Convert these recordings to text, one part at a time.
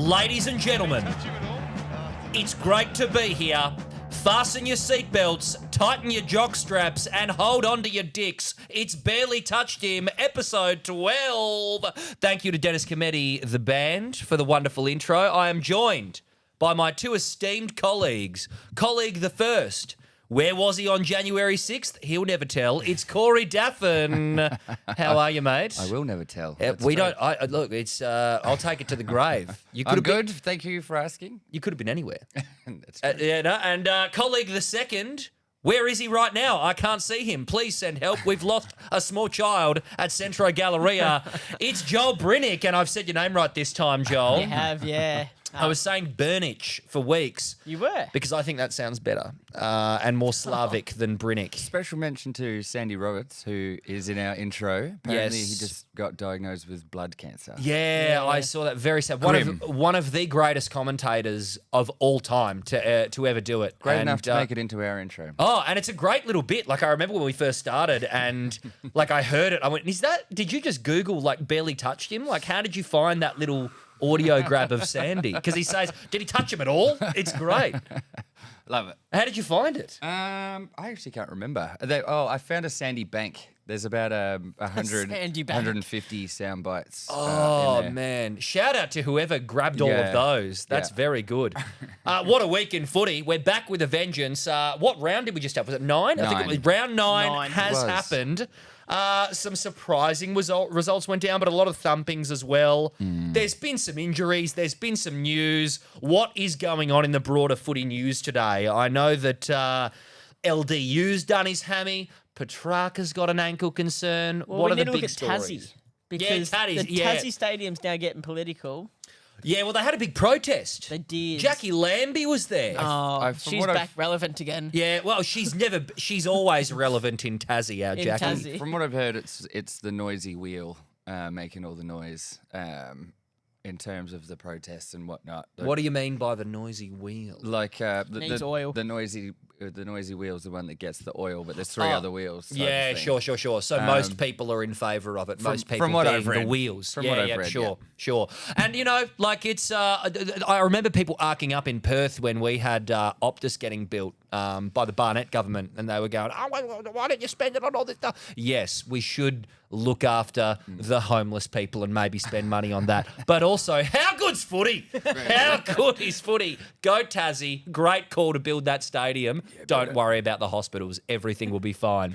Ladies and gentlemen, it's great to be here. Fasten your seatbelts, tighten your jock straps, and hold on to your dicks. It's Barely Touched Him, episode 12. Thank you to Dennis Cometti, the band, for the wonderful intro. I am joined by my two esteemed colleagues. Colleague the first, where was he on January 6th? He'll never tell. It's Corey Daffin. How are you, mate? I will never tell. We don't. Look, it's. I'll take it to the grave. You I'm good. Thank you for asking. You could have been anywhere. That's true. And colleague the second, where is he right now? I can't see him. Please send help. We've lost a small child at Centro Galleria. It's Joel Brinnick, and I've said your name right this time, Joel. You have, yeah. I was saying Burnich for weeks. You were. Because I think that sounds better and more Slavic than Brinnick. Special mention to Sandy Roberts, who is in our intro. Apparently, Yes. he just got diagnosed with blood cancer. Yeah, I saw that. Very sad. One of the greatest commentators of all time to ever do it. Great And, enough to make it into our intro. Oh, and it's a great little bit. Like, I remember when we first started and, like, I heard it. I went, did you just Google, like, Barely Touched Him? Like, how did you find that little audio grab of Sandy? Because he says, did he touch him at all? It's great. Love it. How did you find it? I actually can't remember. I found a Sandy bank. There's about 100, Sandy bank. 150 sound bites. Oh, in there. man. Shout out to whoever grabbed all of Yeah. those. That's Yeah. very good. What a week in footy. We're back with a vengeance. What round did we just have? Was it 9? I think it was round 9 has It was. happened. Some surprising results went down, but a lot of thumpings as well. There's been some injuries. There's been some news. What is going on in the broader footy news today? I know that LDU's done his hammy. Petrarca's got an ankle concern. Well, what we are the need to big look at stories? Tassie. Because Tatties, the yeah. Tassie Stadium's now getting political. Yeah, well, they had a big protest. They did. Jackie Lambie was there. Oh, from she's what back I've- relevant again. Yeah, well, she's always relevant in Tassie, our In Jackie. Tassie. From what I've heard, it's the noisy wheel making all the noise in terms of the protests and whatnot. What do you mean by the noisy wheel? Like Needs oil. The noisy wheel's the one that gets the oil, but there's three other wheels. type of Yeah, thing. sure. So most people are in favour of it. Most people from what being I've read. the wheels. From yeah, what I've yeah, read, sure. And like it's, I remember people arcing up in Perth when we had Optus getting built by the Barnett government, and they were going, "Oh, why don't you spend it on all this stuff?" Yes, we should look after the homeless people and maybe spend money on that. But also, how good's footy? How good is footy? Go Tassie. Great call to build that stadium. Don't worry about the hospitals. Everything will be fine.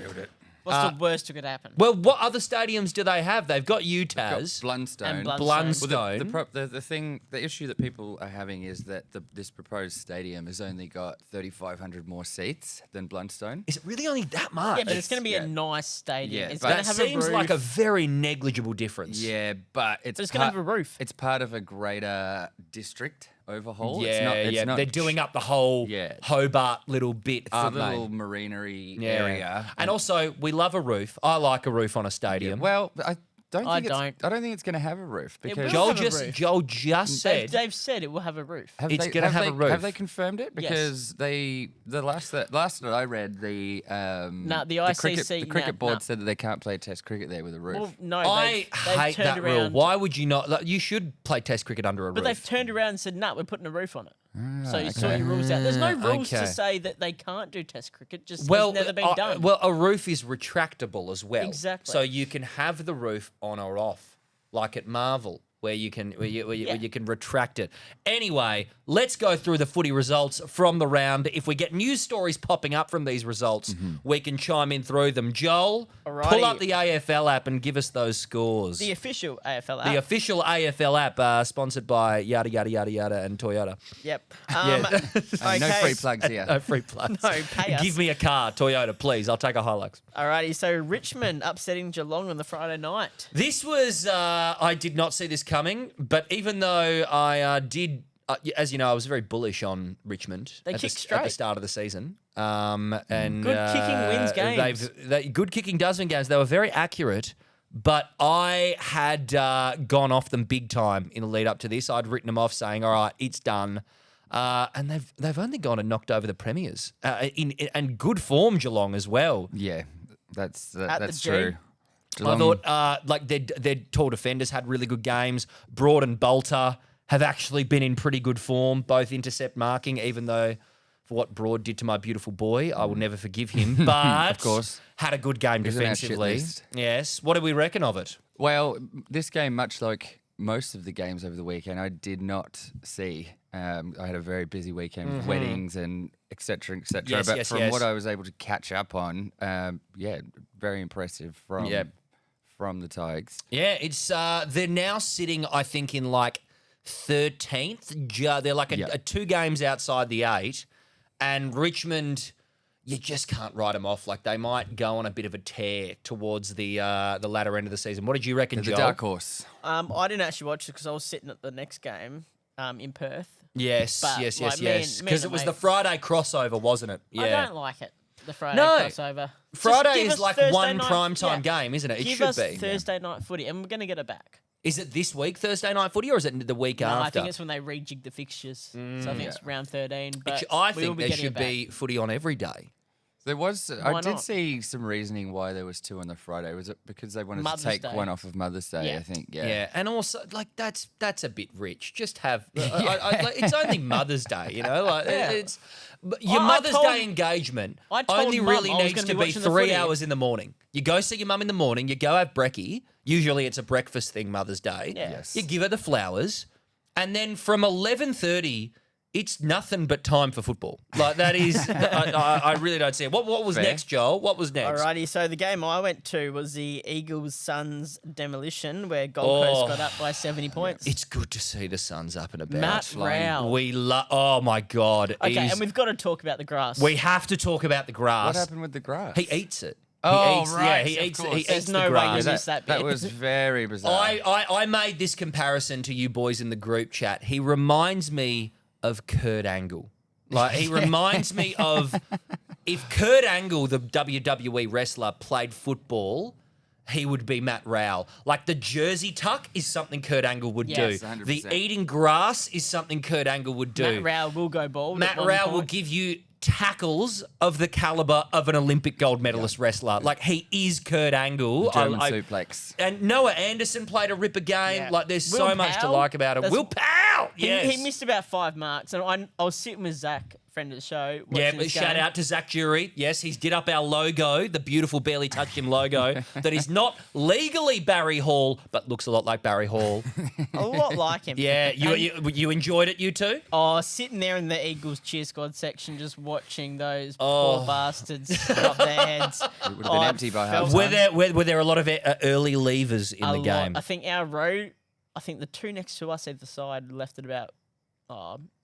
What's the worst that could happen? Well, what other stadiums do they have? They've got UTAS, Blundstone. And Blundstone. Blundstone. Well, the issue that people are having is that this proposed stadium has only got 3,500 more seats than Blundstone. Is it really only that much? Yeah, but it's going to be a nice stadium. Yeah, It's but going to that have a seems roof. like a very negligible difference. Yeah, but But it's going to have a roof. It's part of a greater district overhaul. Yeah, it's not They're doing up the whole Yeah. Hobart little bit. It's a aren't they? little marinery Yeah. area. And also, we love a roof. I like a roof on a stadium. Well, I don't I think it's going to have a roof It because will. Joel just said They've said it will have a roof. it's gonna have a roof. Have they confirmed it? Yes. Because the last that I read, the ICC cricket board said that they can't play Test cricket there with a roof. Well, no, I they've hate turned that around, rule. Why would you not? Like, you should play Test cricket under a But roof. they've turned around and said, "No, we're putting a roof on it." So you sort your rules out. There's no rules okay. to say that they can't do Test cricket. Just Well, has never been done. well, a roof is retractable as well. Exactly. So you can have the roof on or off, like at Marvel, where you can where you can retract it. Anyway, let's go through the footy results from the round. If we get news stories popping up from these results, we can chime in through them. Joel, Alrighty. pull up the AFL app and give us those scores. The official AFL app. The official AFL app, sponsored by yada yada yada yada and Toyota. Yep. Yeah. No free plugs here. No free plugs. No, pay us. Give me a car, Toyota, please. I'll take a Hilux. Alrighty, so Richmond upsetting Geelong on the Friday night. This was, I did not see this coming, but even though I did, as you know, I was very bullish on Richmond They at kicked the straight. start of the season. And Good kicking wins games. Good kicking does win games. They were very accurate, but I had gone off them big time in the lead up to this. I'd written them off saying, all right, it's done. And they've only gone and knocked over the premiers and good form Geelong as well. Yeah, that's the true. G. I thought like their tall defenders had really good games. Broad and Bolter have actually been in pretty good form, both intercept marking, even though for what Broad did to my beautiful boy, I will never forgive him. But Of course. had a good game He's on our shit defensively. list. Yes. What do we reckon of it? Well, this game, much like most of the games over the weekend, I did not see. I had a very busy weekend with weddings and et cetera, et cetera. Yes, but yes, from yes. what I was able to catch up on, very impressive from the Tigers. Yeah, it's they're now sitting, I think, in like 13th. They're like a 2 games outside the 8, and Richmond, you just can't write them off. Like they might go on a bit of a tear towards the latter end of the season. What did you reckon, The Joel? dark horse. I didn't actually watch it because I was sitting at the next game in Perth. Yes, But, yes, like, yes. me Because and it was the the mate- Friday crossover, wasn't it? Yeah. I don't like it. The Friday No. crossover. Just Friday give is us like Thursday one night- primetime game, isn't it? It give should us be. Thursday night footy, and we're going to get it back. Is it this week, Thursday night footy, or is it the week No, after? I think it's when they rejig the fixtures. So I think it's round 13. But I we will think be there getting should it back. be footy on every day. There was. I Why did not? see some reasoning why there was 2 on the Friday. Was it because they wanted Mother's to take Day. one off of Mother's Day? Yeah. I think. Yeah, and also like that's a bit rich. Just have it's only Mother's Day, you know. Like it's but your I Mother's told- Day engagement I told only Mum really I was needs gonna to be be watching the 3 footy. hours in the morning. You go see your mum in the morning. You go have brekkie. Usually it's a breakfast thing, Mother's Day. Yeah. Yes. You give her the flowers, and then from 11:30. It's nothing but time for football. Like that is, I really don't see it. What was Fair. next, Joel? What was next? Alrighty, so the game I went to was the Eagles Suns demolition, where Gold Coast got up by 70 points. It's good to see the Suns up and about. Matt Rowell. We love. Oh my God. Okay, He's- and we've got to talk about the grass. we have to talk about the grass. What happened with the grass? He eats it. Oh, he eats, right, Yeah, he of eats. course. He There's eats no the way grass. you missed that That bit. was very bizarre. I made this comparison to you boys in the group chat. He reminds me of Kurt Angle. Like he reminds me of if Kurt Angle, the WWE wrestler, played football, he would be Matt Rowell. Like the jersey tuck is something Kurt Angle would Yes, do. 100%. The eating grass is something Kurt Angle would do. Matt Rowell will go bald. Matt at one Rowell will point. give you tackles of the caliber of an Olympic gold medalist wrestler. Like he is Kurt Angle. German suplex. And Noah Anderson played a ripper game. Yeah. Like there's Will so much to Powell, like about him. that's- Will Powell. Yes. He missed about 5 marks, and I was sitting with Zach, friend of the show. Yeah, watching but this shout game. out to Zach Jury. Yes, he's did up our logo, the beautiful Barely Touched Him logo, that is not legally Barry Hall, but looks a lot like Barry Hall. A lot like him. Yeah, And- you enjoyed it, you two? Oh, sitting there in the Eagles cheer squad section, just watching those Oh. poor bastards drop their heads. It would have been empty by felt half. Were there a lot of early leavers in a the lot. game? I think our row, I think the 2 next to us either side left at about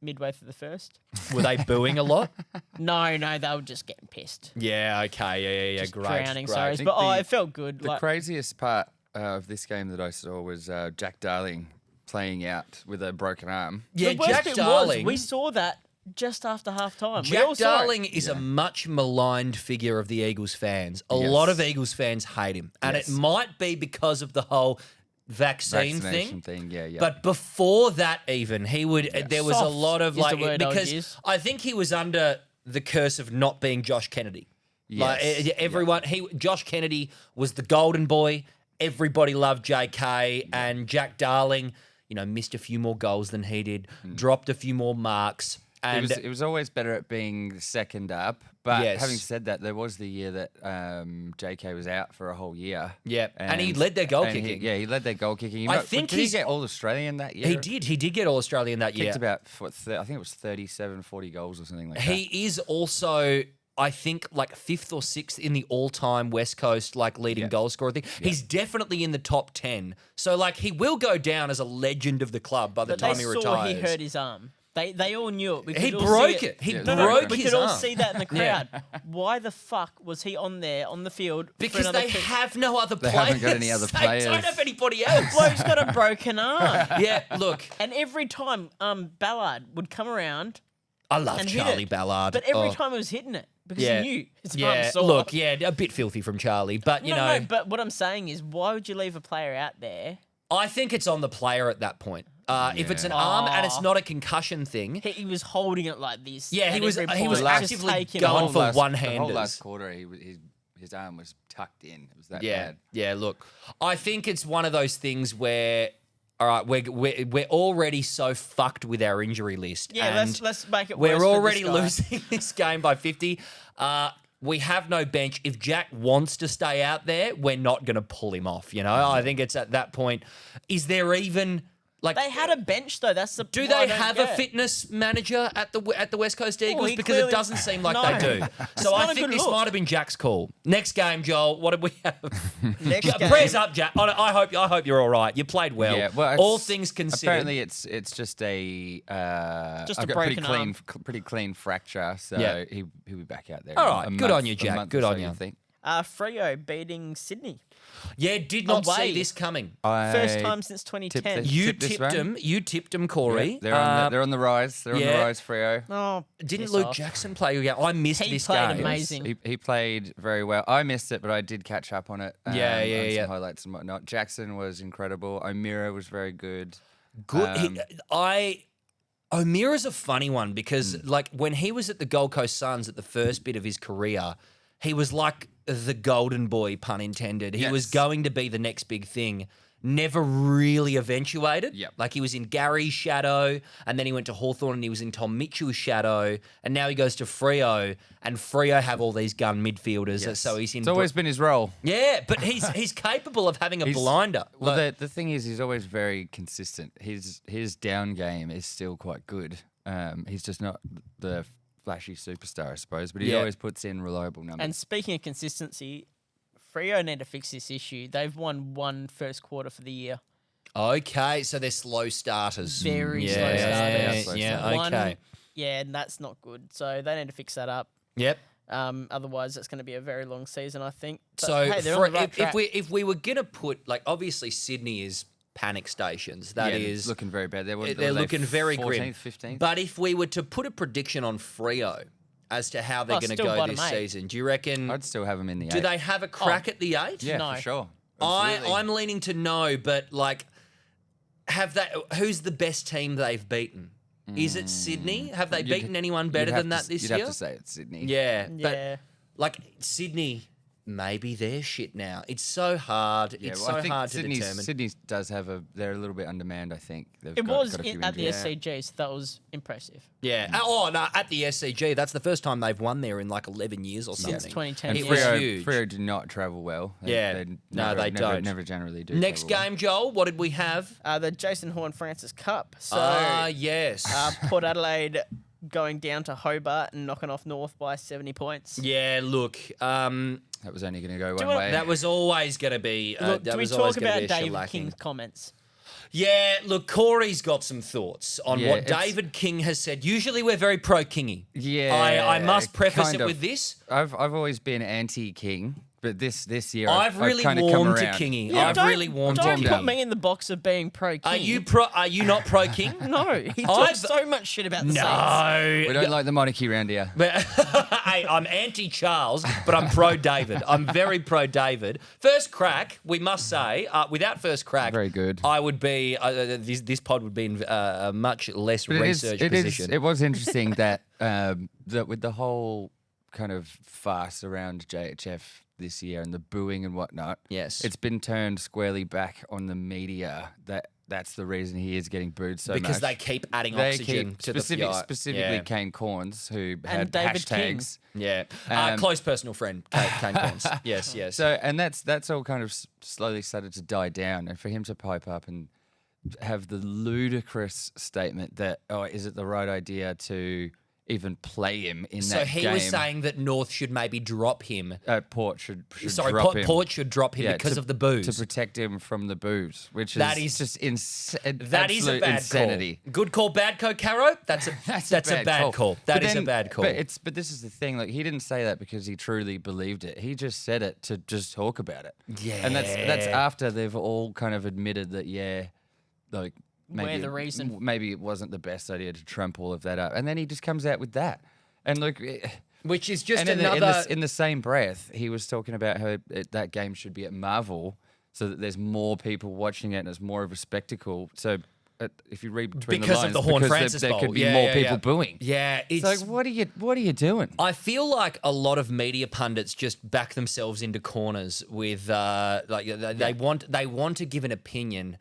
midway through the first. Were they booing a lot? No, they were just getting pissed. Yeah, okay, yeah, Just great. drowning great. sorrows. think But the- it felt good. The craziest part of this game that I saw was Jack Darling playing out with a broken arm. Yeah, the worst Jack bit Darling. was we saw that just after half time. Jack Darling is a much maligned figure of the Eagles fans. A Yes. lot of Eagles fans hate him. And Yes. it might be because of the whole Vaccination thing. yeah. But before that, even he would. There was a Soft lot of is the like word I would because use. I think he was under the curse of not being Josh Kennedy. Like Yes. everyone, Josh Kennedy was the golden boy. Everybody loved JK and Jack Darling. You know, missed a few more goals than he did, dropped a few more marks, and it was always better at being second up. But Yes. having said that, there was the year that JK was out for a whole year. Yeah, and he led their goal and kicking. He led their goal kicking. I think did he he's- get All Australian that year? he did. He did get All Australian that year. Kicked about, I think it was 37, 40 goals or something like that. He is also, I think, like 5th or 6th in the all-time West Coast like leading goal scorer thing. He's definitely in the top 10. So like he will go down as a legend of the club by the But time they he saw retires. he hurt his arm. They all knew it. We He could all broke see it. He Yeah, broke We his could all arm. see that in the Yeah. crowd. Why the fuck was he on there on the field? for Because another they have no other They players. haven't got any other They players. don't have anybody else. Bloke's got a broken arm. Yeah, look, And every time Ballard would come around, I love and hit Charlie it. Ballard. but every Oh, time he was hitting it because yeah, he knew his yeah. arm sore. Look, yeah, a bit filthy from Charlie, but you know, No, but what I'm saying is, why would you leave a player out there? I think it's on the player at that point. If it's an arm and it's not a concussion thing, He was holding it like this. Yeah, he at was- every he was point, just actively taking going off. for The one-handers. whole last quarter, his arm was tucked in. It was that yeah, bad. yeah. Look, I think it's one of those things where All right, we're already so fucked with our injury list. Yeah, and let's make it worse. we're for already this guy. losing this game by 50. We have no bench. If Jack wants to stay out there, we're not going to pull him off. You know, I think it's at that point. Is there even like They had a bench though. That's the. do what they I don't have a get. fitness manager at the West Coast Eagles? he Because it clearly- doesn't seem like No. they do. It's So not I a think good this look. might have been Jack's call. Next game, Joel. What did we have? Next Yeah, game. prayers up, Jack. I hope you're all right. You played well. Yeah, well, all it's- things considered. Apparently, it's just a Just a I've got broken arm. pretty clean fracture. So Yeah. he'll be back out there. All in right, a good month- on you, a Jack. month Good or on so, you. I think. Freo beating Sydney. Yeah, did not Away. see this coming. First I time since 2010. this. You Tipped this tipped one? him. You tipped him, Corey. Yeah, they're on the rise. They're on yeah. the rise, Freo. Oh, Didn't piss Luke off. Jackson play again? I missed He this played game. amazing. He played very well. I missed it, but I did catch up on it. Yeah, on yeah. Some highlights and whatnot. Jackson was incredible. O'Meara was very good. Good. Um, O'Meara's a funny one because, like, when he was at the Gold Coast Suns at the first bit of his career, he was like the golden boy, pun intended. He was Yes. going to be the next big thing. Never really eventuated. Yep. Like, he was in Gary's shadow, and then he went to Hawthorn and he was in Tom Mitchell's shadow, and now he goes to Freo, and Freo have all these gun midfielders. Yes. So he's in. It's always been his role. Yeah, but he's capable of having a He's- blinder. Well, Like- the thing is, he's always very consistent. His down game is still quite good. He's just not the flashy superstar, I suppose, but he Yeah. always puts in reliable numbers. And speaking of consistency, Freo need to fix this issue. They've won one first quarter for the year. Okay, so they're slow starters. Very yeah, slow starters. Slow Yeah, starters. One- okay. Yeah, and that's not good. So they need to fix that up. Yep. Otherwise, it's going to be a very long season, I think. But, So hey, they're for, on the right track. if we were gonna put, like, obviously Sydney is panic stations. That yeah, is looking very bad. they're Were they looking very 14th, grim. 15th? But if we were to put a prediction on Freo as to how they're going to still go bottom this eight. season, do you reckon? I'd still have him in the Do 8. they have a crack at the 8? Yeah, No. for sure. Absolutely. I'm leaning to no, but like, have they? Who's the best team they've beaten? Is it Sydney? Have they You'd- beaten anyone you'd better have than to that s- this you'd year? have to say it's Sydney. Yeah, Yeah. but like Sydney, maybe they're shit now. It's so hard. Yeah, It's well, I so think hard to determine. Sydney does have they're a little bit undermanned, I think. They've It got was a few at the injuries. SCG, so that was impressive. Yeah. Oh no, at the SCG, that's the first time they've won there in like 11 years or something. Since 2010. And It yeah. was Freo, huge. Freo do not travel well. Yeah. No, they don't. Never generally do. Next travel well. game, Joel. What did we have? The Jason Horn-Francis Cup. So Yes. Port Adelaide going down to Hobart and knocking off North by 70 points. yeah. Look. That was only going to go Do one you want- way. That was always going to be. Look, that do we was always talk gonna about be a David shellacking. King's comments? Yeah, look, Corey's got some thoughts on Yeah, what it's- David King has said. Usually we're very pro Kingy. Yeah, I must preface kind it of. with this. I've always been anti-King, but this year I've really kind of warmed come to around. Kingy. Yeah, I've don't- really warmed to Don't Kingy. put me in the box of being pro King. Are you not pro King? No, he talks so much shit about the Saints. No. We don't like the monarchy around here. But hey, I'm anti-Charles, but I'm pro-David. I'm very pro-David. First crack, we must say, without first crack, Very good. I would be, this pod would be in a much less But research position. It was interesting that that with the whole kind of farce around JHF this year and the booing and whatnot. Yes. it's been turned squarely back on the media. That's the reason he is getting booed so because much. they keep adding They oxygen keep to the specifically yeah. Kane Corns, who had David King. hashtags. Yeah, Um, close personal friend, Kane Corns. Yes, yes. So, and that's all kind of slowly started to die down, and for him to pipe up and have the ludicrous statement that, oh, is it the right idea to even play him in So that he game? was saying that North should maybe drop him. Port should Sorry, drop him. Port should drop him Yeah, because to- of the booze. to protect him from the booze, which That is is- just That is a bad insanity. call. Good call, bad call, Caro. That's a bad call. That But is a then- bad call. But this is the thing. Like, he didn't say that because he truly believed it. He just said it to just talk about it. And that's Yeah. after they've all kind of admitted that, yeah, like We're maybe the reason. maybe it wasn't the best idea to trump all of that up. And then he just comes out with that. And look, Which is just and in another. in the same breath, he was talking about how that game should be at Marvel so that there's more people watching it and it's more of a spectacle. So if you read between because the of lines, the Horn because Francis there Bowl. could be Yeah, more yeah, people yeah. booing. Yeah, It's like, what are you doing? I feel like a lot of media pundits just back themselves into corners with they want to give an opinion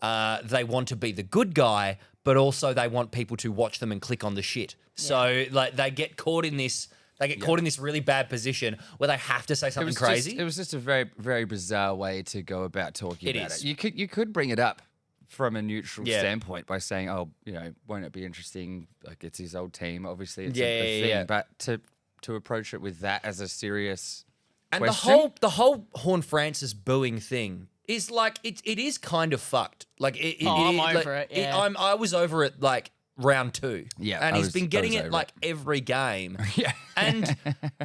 they want to be the good guy, but also they want people to watch them and click on the shit. So like they get caught in this. They get caught in this really bad position where they have to say something crazy. It was just a very, very bizarre way to go about talking It about is. it. You could bring it up from a neutral standpoint by saying, "Oh, won't it be interesting? Like it's his old team. Obviously, it's a thing." Yeah. But to approach it with that as a serious And question, the whole Horn Francis booing thing is like it is kind of fucked. Like I'm like, over it, yeah. I was over it like round 2. Yeah, and I he's was- been I getting was it over like it. every game. yeah, And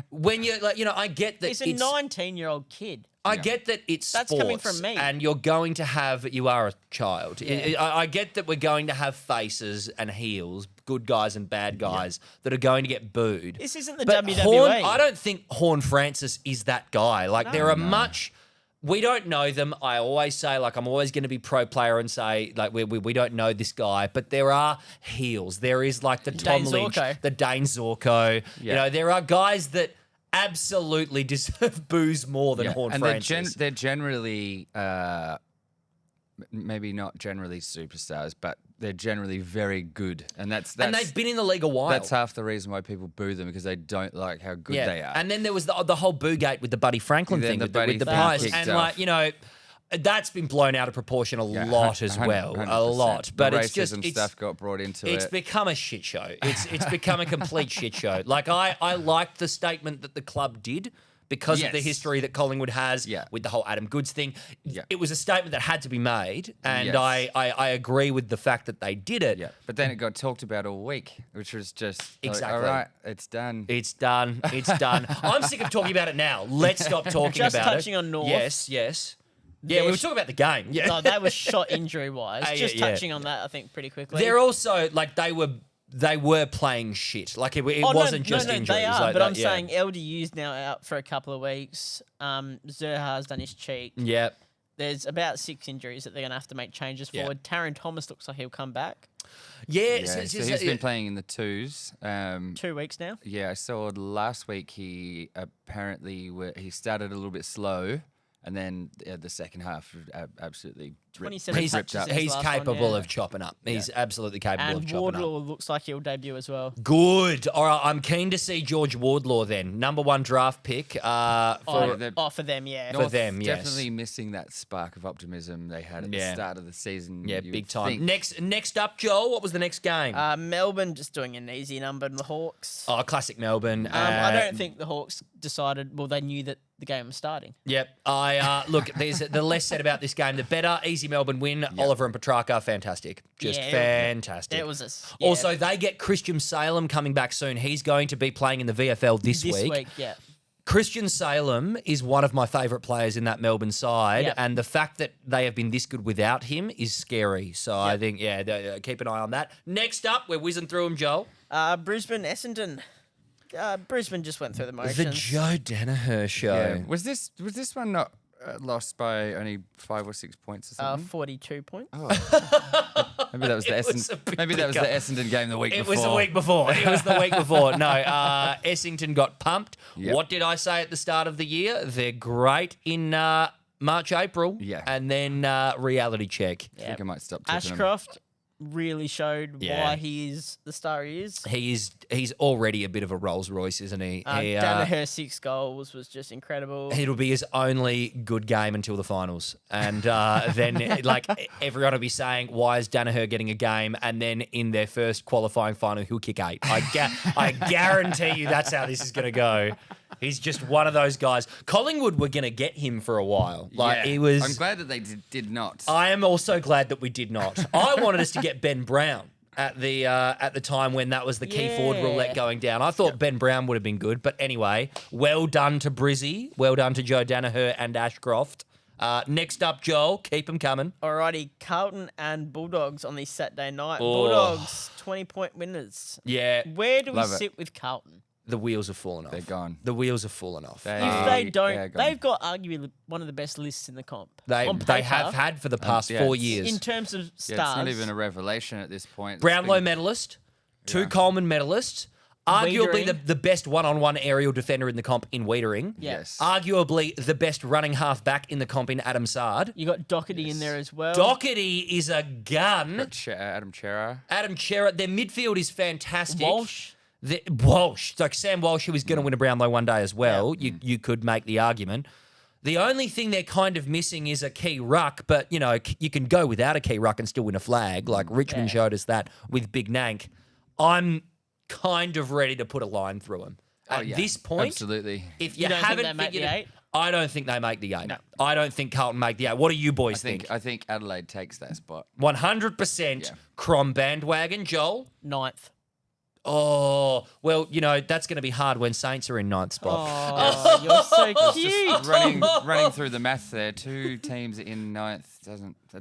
when you're like, I get that He's a 19-year-old kid. I get that it's That's sports, coming from me. and you're going to have. You are a child. I get that we're going to have faces and heels, good guys and bad guys that are going to get booed. This isn't the But WWE. Horn, I don't think Horn Francis is that guy. Like there are much. We don't know them. I always say, like, I'm always going to be pro player and say, like, we don't know this guy, but there are heels. There is like the Tom Dane Lynch, Zorko. the Dane Zorko. Yeah. There are guys that absolutely deserve booze more than Horn and Francis. they're generally maybe not generally superstars, but they're generally very good, and that's and they've been in the league a while. That's half the reason why people boo them, because they don't like how good they are. And then there was the whole Boogate with the Buddy Franklin Then thing the with Buddy the thing pies. kicked And off. that's been blown out of proportion a lot as well. 100%. A lot. But the it's just racism stuff got brought into it's it. become a shit show. It's become a complete shit show. Like I liked the statement that the club did because of the Yes. history that Collingwood has Yeah. with the whole Adam Goods thing. Yeah. It was a statement that had to be made, and Yes. I agree with the fact that they did it. Yeah, but then it got talked about all week, which was just like, Exactly. all right, it's done. It's done. It's done. I'm sick of talking about it now. Let's stop talking Just about it. touching on North. Yes. Yeah, we were talking about the game. Yeah. No, that was shot injury-wise. Just yeah. touching on that, I think, pretty quickly. They're also like they were playing shit. Like it wasn't just injuries. They are, like but that, I'm yeah. saying LDU's now out for a couple of weeks. Zerha's done his cheek. Yeah. There's about 6 injuries that they're going to have to make changes Yeah. forward. Taryn Thomas looks like he'll come back. Yeah. Yeah, so he's been playing in the twos. 2 weeks now. Yeah, I saw last week he apparently he started a little bit slow, and then the second half absolutely 27 He's, touches in his he's last one, capable yeah. of chopping up. He's absolutely capable of And chopping up. Wardlaw looks like he'll debut as well. Good. All right, I'm keen to see George Wardlaw then. Number 1 draft pick for For them, yeah. For them, yes. Definitely missing that spark of optimism they had at the Yeah. start of the season. yeah, you big would time. think. Next up, Joel, what was the next game? Melbourne just doing an easy number in the Hawks. Oh, classic Melbourne. I don't think the Hawks decided, well, they knew that the game was starting. Yep. Look, there's the less said about this game, the better. Easy Melbourne win. Oliver and Petrarca, fantastic. Just Yeah, fantastic. It was a... Also, they get Christian Salem coming back soon. He's going to be playing in the VFL this week. yeah. Christian Salem is one of my favourite players in that Melbourne side, Yep. and the fact that they have been this good without him is scary. So I think, keep an eye on that. Next up, we're whizzing through them, Joel. Brisbane, Essendon. Brisbane just went through the motions. The Joe Danaher show. Yeah. Was this one not lost by only 5 or 6 points or something? 42 points. Maybe that was the was a big Maybe that was the pickup. Essendon game the week It before. was the week before. It was the week before. No, Essington got pumped. Yep. What did I say at the start of the year? They're great in March, April. Yeah. And then reality check. I think I might stop tipping them. Ashcroft really showed Yeah. why he is the star he is. He's already a bit of a Rolls Royce, isn't he? Danaher 6 goals was just incredible. It'll be his only good game until the finals. And then, like, everyone will be saying, why is Danaher getting a game? And then in their first qualifying final, he'll kick 8. I guarantee you that's how this is going to go. He's just one of those guys. Collingwood were going to get him for a while. Like, Yeah. he was... I'm glad that they did not. I am also glad that we did not. I wanted us to get Ben Brown at the time when that was the key forward Yeah. roulette going down. I thought Ben Brown would have been good, but anyway, well done to Brizzy, well done to Joe Danaher and Ashcroft. Next up, Joel, keep them coming. Alrighty, Carlton and Bulldogs on this Saturday night. Oh. Bulldogs, 20-point winners. Yeah, Where do we Love it. sit with Carlton? the wheels have fallen off. They're gone. The wheels have fallen off. They- If they they're don't, gone. they've got arguably one of the best lists in the comp. They on they paper, have had for the past yeah, 4 it's- years. in terms of Yeah, stars. it's not even a revelation at this point. It's Brownlow been- medalist, 2 Yeah. Coleman medalists. Arguably Wiedering. the best one-on-one aerial defender in the comp in Wiedering. Yeah. Yes. Arguably the best running half back in the comp in Adam Sard. You got Doherty in there as well. Doherty is a gun. Got Adam Chera. Adam Chera, their midfield is fantastic. Walsh. Walsh, like Sam Walsh, who was going to win a Brownlow one day as well. You could make the argument. The only thing they're kind of missing is a key ruck, but you know you can go without a key ruck and still win a flag. Like Richmond showed us that with Big Nank. I'm kind of ready to put a line through him at this point. Absolutely. If you, You don't think haven't they make the figured it, eight? I don't think they make the 8. No. I don't think Carlton make the 8. What do you boys think? I think Adelaide takes that spot. 100% Yeah. Crom bandwagon, Joel. 9th. Oh, well, you know, that's going to be hard when Saints are in 9th spot. Oh, you're so cute. running through the math there, 2 teams in 9th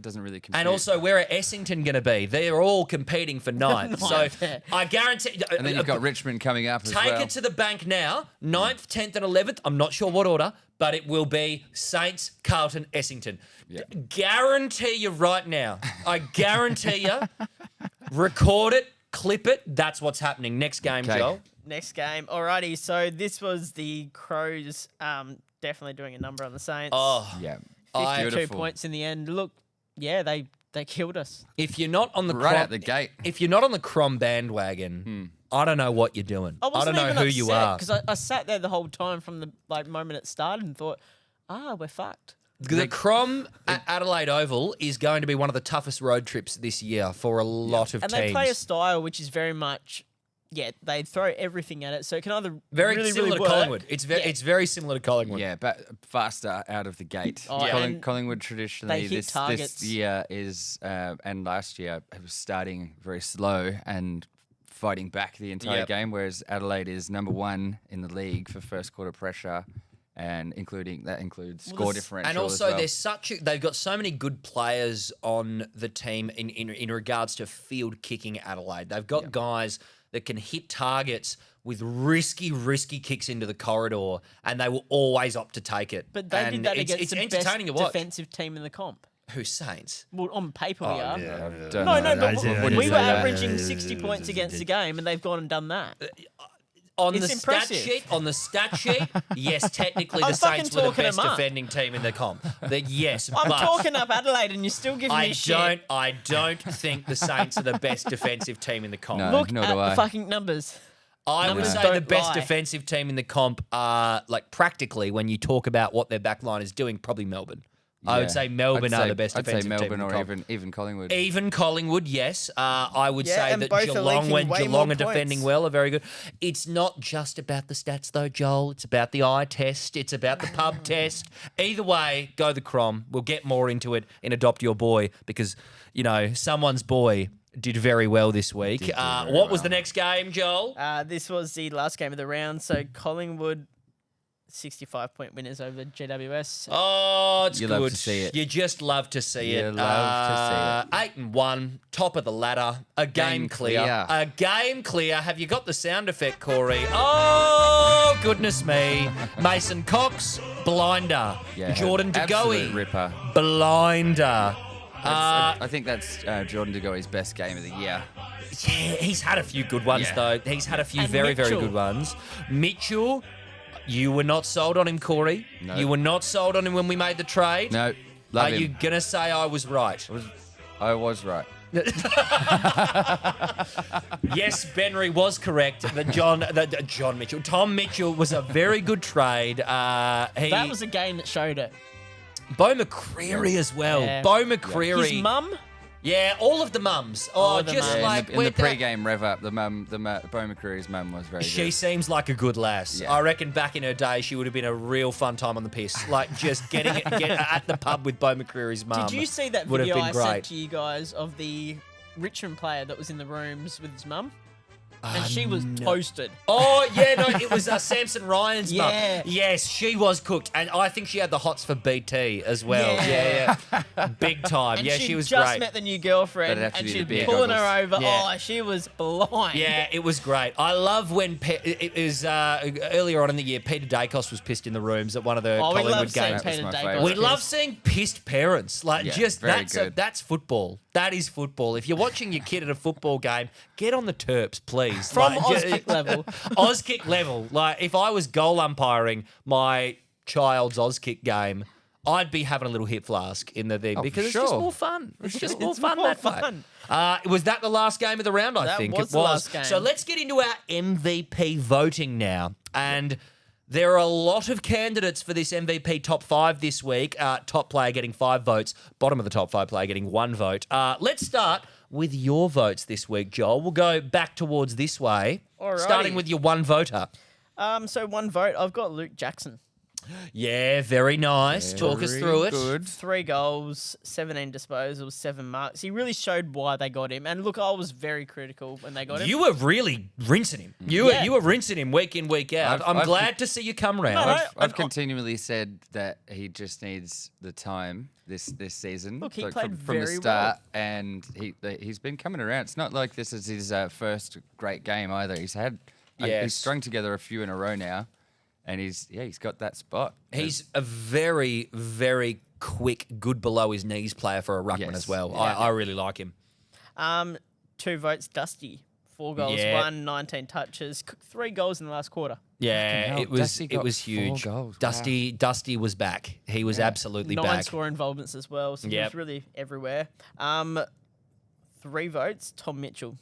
doesn't really compute. And also, where are Essington going to be? They're all competing for 9th. So Yeah. I guarantee. And then you've got Richmond coming up as Take well. it to the bank now. 9th, 10th, and 11th. I'm not sure what order, but it will be Saints, Carlton, Essington. Guarantee you right now. I guarantee you. Record it, clip it. That's what's happening. Next game, Okay. Joel. Next game. Alrighty, so this was the Crows definitely doing a number on the Saints. Oh, Yeah. 52 Beautiful. points in the end. Look, yeah, they killed us. if you're not on the Right Crom, out the gate. if you're not on the Crom bandwagon, I don't know what you're doing. I don't know who you are. Because I sat there the whole time from the moment it started and thought, we're fucked. The Crom at Adelaide Oval is going to be one of the toughest road trips this year for a lot of And teams. they play a style which is very much, they throw everything at it. So it can either very really, similar really to work. Collingwood. It's very similar to Collingwood. Yeah, but faster out of the gate. Oh, and Collingwood traditionally they hit this targets. year is and last year it was starting very slow and fighting back the entire Yep. game, whereas Adelaide is number 1 in the league for first quarter pressure, and that includes score differential. And also, as well. there's they've got so many good players on the team in regards to field kicking Adelaide. They've got guys that can hit targets with risky kicks into the corridor, and they will always opt to take it. But they and did that it's against the entertaining best to watch. defensive team in the comp. Who's Saints? Well, on paper we are. Don't No, know. but Wouldn't we say were that. averaging 60 points against the game, and they've gone and done that. On It's the impressive. stat sheet, yes, technically I'm the Saints fucking were the talking best 'em up. defending team in the comp. Yes, I'm but talking up Adelaide, and you're still giving me shit. I don't think the Saints are the best defensive team in the comp. No. Look nor at do I. the fucking numbers. I would Numbers say don't the best lie. defensive team in the comp are, like, practically, when you talk about what their back line is doing, probably Melbourne. I would Yeah. say Melbourne I'd are say- the best I'd defensive say team Melbourne in the or comp. even Collingwood. Even Collingwood, yes. I would Yeah, say and that both are Geelong, leaking when way Geelong more are defending points. well, are very good. It's not just about the stats, though, Joel. It's about the eye test. It's about the pub test. Either way, go the Crom. We'll get more into it in Adopt Your Boy because, you know, someone's boy did very well this week. do very What was well. the next game, Joel? This was the last game of the round. So Collingwood, 65-point winners over GWS. Oh, it's You good. love to see it. You just love to see You it. love to see 8-1, top of the ladder, a game, Game clear. clear. A game clear. Have you got the sound effect, Corey? Oh, goodness me. Mason Cox, blinder. Yeah, Jordan De absolute Goey, ripper. blinder. I think that's Jordan De Goey's best game of the year. Yeah, he's had a few good ones, Yeah. though. He's had a few And very Mitchell. good ones. Mitchell, you were not sold on him, Corey. No. You were not sold on him when we made the trade. No, love Are him. you going to say I was right? I was right. Yes, Benry was correct. That John Mitchell, Tom Mitchell was a very good trade. That was a game that showed it. Bo McCreary as well. Yeah. Bo McCreary. His mum, Yeah, all of the mums. All Oh, of the just mums. like in we're the that- pre-game rev up, Bo McCreary's mum was very She good. seems like a good lass. Yeah. I reckon back in her day, she would have been a real fun time on the piss. Like just get at the pub with Bo McCreary's mum. did you see that would have video been I great. sent to you guys of the Richmond player that was in the rooms with his mum? And she was toasted. Oh, yeah, no, it was Samson Ryan's mum. Yeah. Yes, she was cooked. And I think she had the hots for BT as well. Yeah. Yeah. Big time. And yeah, she was just great. met the new girlfriend, That'd have to and be she the was beer pulling her goggles. over. Yeah. Oh, she was blind. Yeah, it was great. I love when it was earlier on in the year, Peter Dacos was pissed in the rooms at one of the Oh, we love Collingwood seeing games. That was Peter my Dacos. favourite. We pissed. love seeing pissed parents. Like, Yeah, just very that's good. that's football. That is football. If you're watching your kid at a football game, get on the terps, please. please. From Like, Auskick level. Auskick level. Like, if I was goal umpiring my child's Auskick game, I'd be having a little hip flask in the thing because it's just sure. more fun. It's just more It's fun more that way. fun. Was that the last game of the round? I That think was it the was. last game. So let's get into our MVP voting now. And there are a lot of candidates for this MVP top 5 this week. Top player getting 5 votes. Bottom of the top 5 player getting 1 vote. Let's start with your votes this week, Joel. We'll go back towards this way. Alrighty. Starting with your 1 voter. So 1 vote. I've got Luke Jackson. Yeah, very nice. Talk us Very through it. Good. 3 goals, 17 disposals, 7 marks. He really showed why they got him. And look, I was very critical when they got him. You were really rinsing him. You were rinsing him week in, week out. I'm I've- glad to see you come round. No, I've continually said that he just needs the time this season. Look, he like played from the very start, and he's been coming around. It's not like this is his first great game either. He's had Yes. he's strung together a few in a row now, and he's got that spot. He's a very, very quick, good below his knees player for a ruckman Yes. as well. Yeah. I really like him. 2 votes, Dusty. 4 goals, Yeah. 1, 19 touches. 3 goals in the last quarter. Yeah, hell, it was Dusty got 4 huge. goals. Dusty was back. He was absolutely 9 back. score involvements as well. So he Yep. was really everywhere. 3 votes, Tom Mitchell.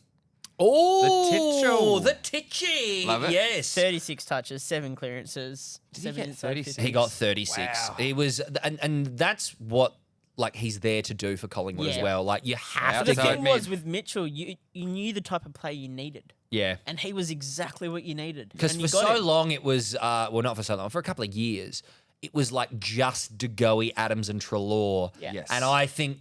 Oh, The the Titchy. Love it. Yes. 36 touches, 7 clearances. Did he 7 get inside 36? 50s. He got 36. Wow. He was, and that's what like he's there to do for Collingwood as Yeah. well. Like you have Outside to The get, thing was with Mitchell, you knew the type of player you needed. yeah. And he was exactly what you needed. Because And for you got so him. long it was, well, not for so long, for a couple of years, it was like just De Goey, Adams, and Treloar. Yeah. Yes. And I think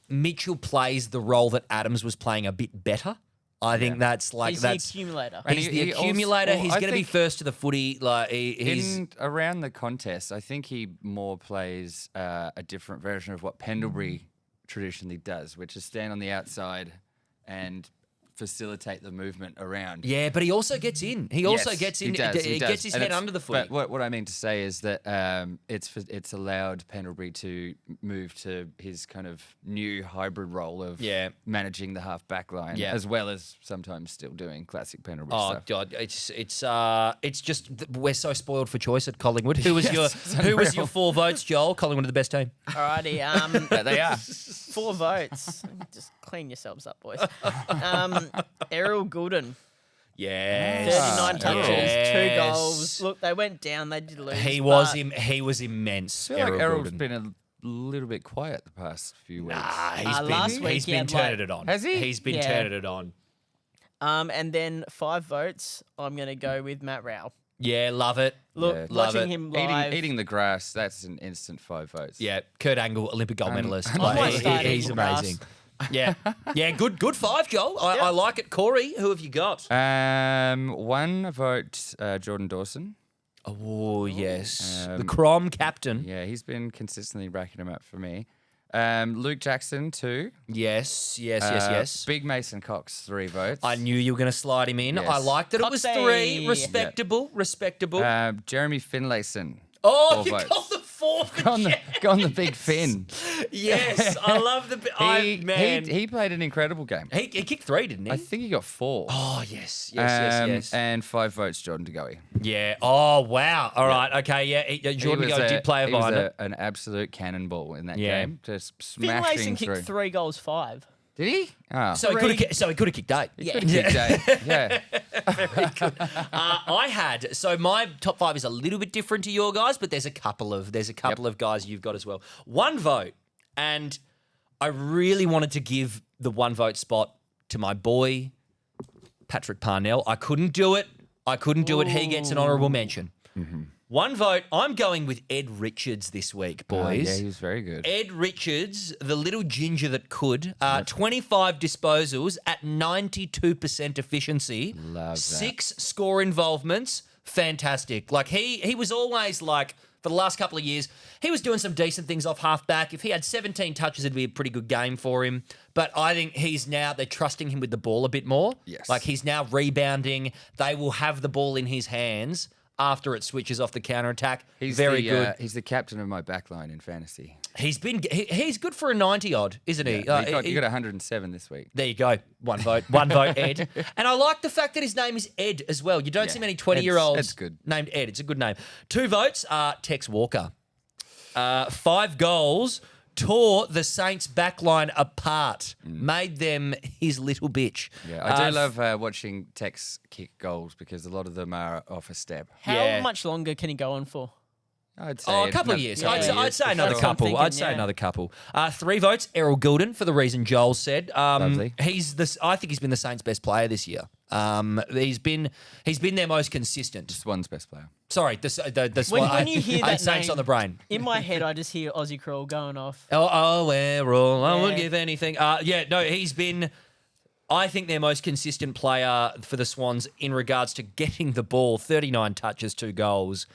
Mitchell plays the role that Adams was playing a bit better. I think that's like He's that's the accumulator. And he's he- the he also- accumulator. well, he's I going to be think first to the footy. Like he's in around the contest, I think he more plays a different version of what Pendlebury traditionally does, which is stand on the outside and facilitate the movement around. yeah, but he also gets in. He also Yes, gets he in. does, He does. gets his And head it's- under the footy. But what I mean to say is that it's allowed Pendlebury to move to his kind of new hybrid role of Yeah. managing the half back line, Yeah. as well as sometimes still doing classic Pendlebury Oh stuff. God, it's just we're so spoiled for choice at Collingwood. Who was Yes, it's who was your unreal. 4 votes, Joel? Collingwood are the best team. Alrighty. There they are. 4 votes. Just clean yourselves up, boys. Errol Goulden. Yeah, 39 touches, 2 Yes. goals. Look, they went down. They did lose. He was immense. I feel like Errol's Goulden. been a little bit quiet the past few weeks. last week he's he been had, turning like- it on. Has he? He's been Yeah. turning it on. And then 5 votes. I'm going to go with Matt Rowell. Yeah, love it. Look, Yeah. Love watching it. him live. Eating the grass, that's an instant 5 votes. Yeah, Kurt Angle, Olympic gold medalist. I Like, might he- start he's eating grass. amazing. Yeah, good 5, Joel. I like it. Corey, who have you got? 1 vote, Jordan Dawson. Oh yes, the Um, Crom captain. Yeah, he's been consistently racking them up for me. Luke Jackson, 2. Yes. Big Mason Cox, 3 votes. I knew you were going to slide him in. Yes. I liked that it was Coxie. 3. Respectable. Jeremy Finlayson. Oh, 4 you votes. got the 4th. Go on the big Finn. Yes, I love the. Man, He played an incredible game. he kicked 3, didn't he? I think he got 4. Oh yes. And 5 votes, Jordan De Goey. Yeah. Oh wow. All right. Okay. Yeah. Jordan Go did play a He was behind it. an absolute cannonball in that Yeah. game, just Finlayson smashing through. kicked 3 goals, 5. Did he? Oh. So he could have. So he could have kicked 8. He could have kicked 8. Yeah. I had so my top 5 is a little bit different to your guys, but there's a couple of guys you've got as well. 1 vote, and I really wanted to give the 1 vote spot to my boy Patrick Parnell. I couldn't do it. He gets an honourable mention. 1 vote. I'm going with Ed Richards this week, boys. Yeah, he was very good. Ed Richards, the little ginger that could, 25 disposals at 92% efficiency. Love that. 6 score involvements. Fantastic. Like he was always like, for the last couple of years, he was doing some decent things off half-back. If he had 17 touches, it'd be a pretty good game for him. But I think they're trusting him with the ball a bit more. Yes. Like he's now rebounding. They will have the ball in his hands after it switches off the counter-attack. He's Very good. He's the captain of my backline in fantasy. He's good for a 90-odd, isn't he? Yeah, he got 107 this week. There you go. One vote. One vote, Ed. And I like the fact that his name is Ed as well. You don't see many 20-year-olds Ed's good. named Ed. It's a good name. 2 votes are Tex Walker. 5 goals. Tore the Saints' backline apart. Made them his little bitch. Yeah, I do love watching Tex kick goals because a lot of them are off a step. How much longer can he go on for? I'd say a couple of years. I'd say for another sure. couple. Thinking, I'd say another couple. 3 votes. Errol Goulden for the reason Joel said. Lovely. I think he's been the Saints' best player this year. He's been their most consistent. Just one's best player. Sorry, When you hear I had that Saints name, on the brain. in my head, I just hear Aussie Crawl going off. Oh, Errol, I wouldn't Yeah. give anything. He's been, I think, their most consistent player for the Swans in regards to getting the ball. 39 touches, 2 goals.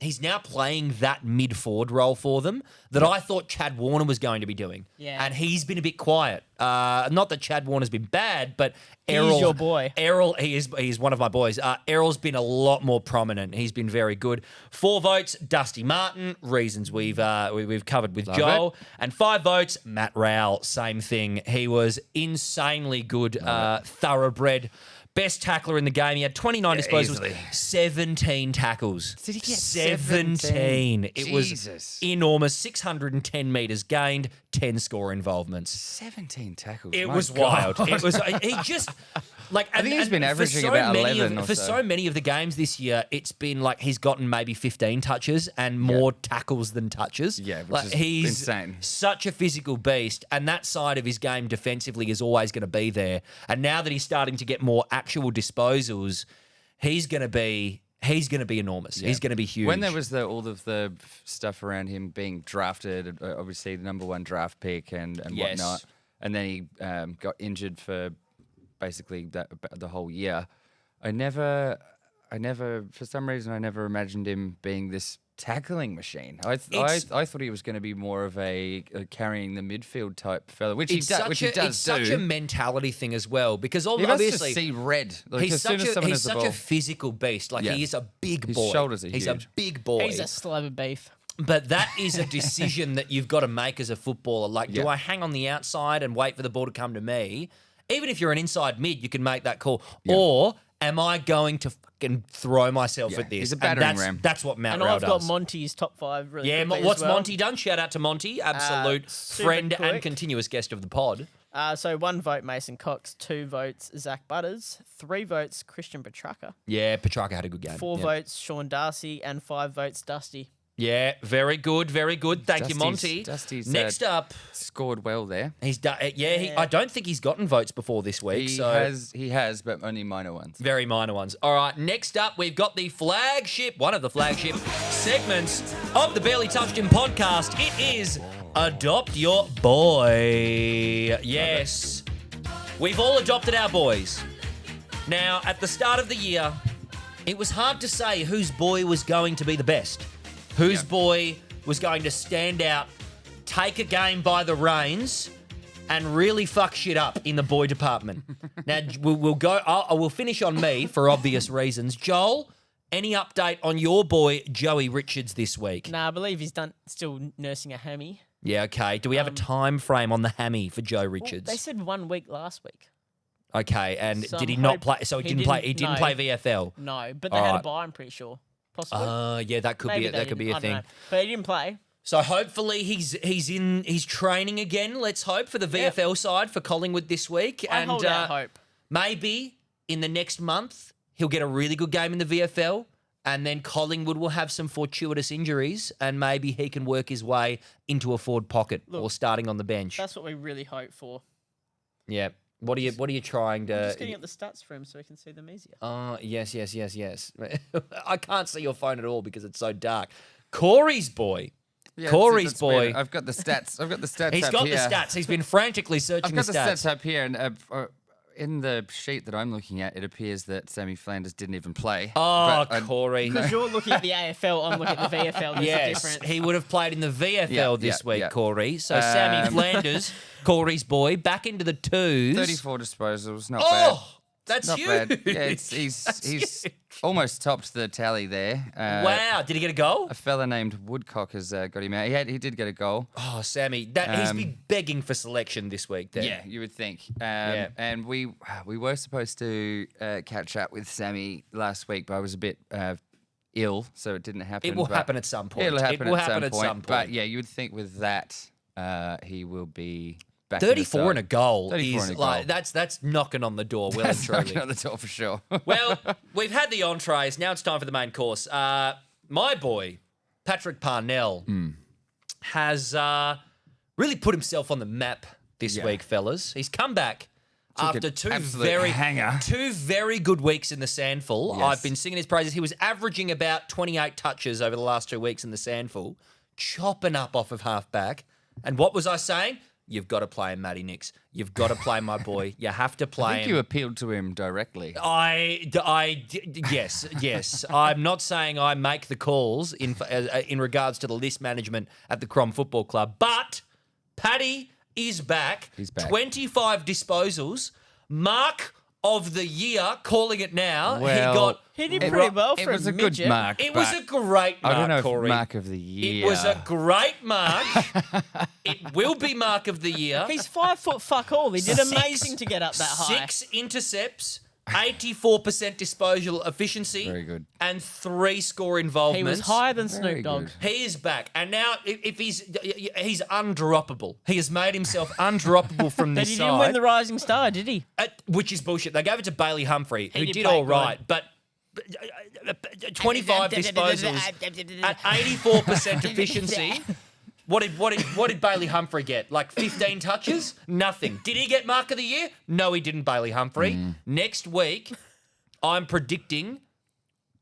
He's now playing that mid-forward role for them that I thought Chad Warner was going to be doing. Yeah. And he's been a bit quiet. Not that Chad Warner's been bad, but He's Errol... your boy. Errol, he's one of my boys. Errol's been a lot more prominent. He's been very good. 4 votes, Dusty Martin, reasons we've covered with Joel. And 5 votes, Matt Rowell, same thing. He was insanely good, thoroughbred. Best tackler in the game. He had 29 disposals, easily. 17 tackles. Did he get 17? It Jesus. was enormous. 610 metres gained, 10 score involvements. 17 tackles. It My was God. wild. It was. He just like. I think he's been averaging about 11 or for so. so many of the games this year. It's been like he's gotten maybe 15 touches and more tackles than touches. Yeah, which like, is he's insane. Such a physical beast, and that side of his game defensively is always going to be there. And now that he's starting to get more actual disposals, he's going to be enormous. Yeah. He's going to be huge. When there was all of the stuff around him being drafted, obviously the number 1 draft pick and Yes. whatnot, and then he got injured for basically the whole year. I never, for some reason, I never imagined him being this tackling machine. I thought he was going to be more of a carrying the midfield type fella, which he does It's such a mentality thing as well, because He must obviously just see red. Like, he's as soon as someone has the such ball. a physical beast. Like Yeah. he is a big His boy. shoulders are He's huge. a big boy. He's a slab of beef. But that is a decision that you've got to make as a footballer. Like, do Yeah. I hang on the outside and wait for the ball to come to me? Even if you're an inside mid, you can make that call. Yeah. Or am I going to fucking throw myself Yeah, at this? he's a And battering that's, ram. That's what Matt And Rowell I've got does. Monty's top 5 really Yeah, quickly what's as well. Monty done? Shout out to Monty, absolute super friend and quick. continuous guest of the pod. So 1 vote Mason Cox, 2 votes Zach Butters, 3 votes Christian Petrarca, Yeah, Petrarca had a good game. 4 yeah. votes Sean Darcy, and 5 votes Dusty. Yeah, very good, very good. Thank you, Monty. Dusty's Next up, scored well there. he's done. I don't think he's gotten votes before this week. He has, but only minor ones. Very minor ones. All right, next up, we've got one of the flagship segments of the Barely Touched Him podcast. It is Adopt Your Boy. Yes, we've all adopted our boys. Now, at the start of the year, it was hard to say whose boy was going to be the best. Whose boy was going to stand out, take a game by the reins, and really fuck shit up in the boy department. Now, we'll finish on me for obvious reasons. Joel, any update on your boy, Joey Richards, this week? Nah, I believe he's still nursing a hammy. Yeah, okay. Do we have a time frame on the hammy for Joe Richards? They said 1 week last week. Okay, and So did he I'm not hope- play? So he didn't play. He didn't no. play VFL. No, but they All had right. a bye, I'm pretty sure. Possibly. Yeah, that could Maybe be they that could be didn't, a I don't thing. know. But he didn't play. So hopefully he's training again. Let's hope for the VFL side for Collingwood this week, I and hold out hope. maybe in the next month he'll get a really good game in the VFL, and then Collingwood will have some fortuitous injuries, and maybe he can work his way into a forward pocket or starting on the bench. That's what we really hope for. Yeah. What are you trying to? I'm just getting up the stats for him so we can see them easier. Yes. I can't see your phone at all because it's so dark. Corey's boy. Yeah, Corey's that's boy. weird. I've got the stats. He's up got here. the stats. He's been frantically searching I've got the stats. stats up here, and in the sheet that I'm looking at, it appears that Sammy Flanders didn't even play. Oh, But Corey. Because you're looking at the AFL, I'm looking at the VFL. There's a Yes, difference. he would have played in the VFL this week, yeah. Corey. So Sammy Flanders, Corey's boy, back into the twos. 34 disposals, not Oh, That's Not huge. bad. Yeah, he's huge. almost topped the tally there. Wow. Did he get a goal? A fella named Woodcock has got him out. He did get a goal. Oh, Sammy. He's been begging for selection this week then. Yeah, you would think. Yeah. And we were supposed to catch up with Sammy last week, but I was a bit ill, so it didn't happen. It will but happen at some point. It'll happen, it will at, happen some at point. some point. But yeah, you would think with that, he will be back. in the 34 side. and a goal 34 is and a like goal. that's knocking on the door, well That's and truly. knocking on the door for sure. Well, we've had the entrees. Now it's time for the main course. My boy, Patrick Parnell, has really put himself on the map this week, fellas. He's come back after an absolute hanger. two very good weeks in the Sandful. Yes. I've been singing his praises. He was averaging about 28 touches over the last 2 weeks in the Sandful, chopping up off of half-back. And what was I saying? You've got to play him, Matty Nix. You've got to play my boy. You have to play I think him. you appealed to him directly. Yes. I'm not saying I make the calls in regards to the list management at the Crom Football Club, but Paddy is back. He's back. 25 disposals. Mark of the year, calling it now. Well, He did pretty well for It was a a good midget. mark. It was but a great mark, I don't know Corey. if mark of the year. It was a great mark. It will be mark of the year. He's 5 foot fuck all. He did Six- amazing to get up that high. 6 intercepts, 84% disposal efficiency. Very good. And 3 score involvements. He was higher than Very Snoop Dogg. good. He is back, and now if he's undroppable. He has made himself undroppable from But this he side, didn't win the Rising Star, did he? which is bullshit. They gave it to Bailey Humphrey, who did did play all good. right, but 25 disposals at 84% efficiency. What did Bailey Humphrey get? Like 15 touches? Nothing. Did he get mark of the year? No, he didn't, Bailey Humphrey. Next week, I'm predicting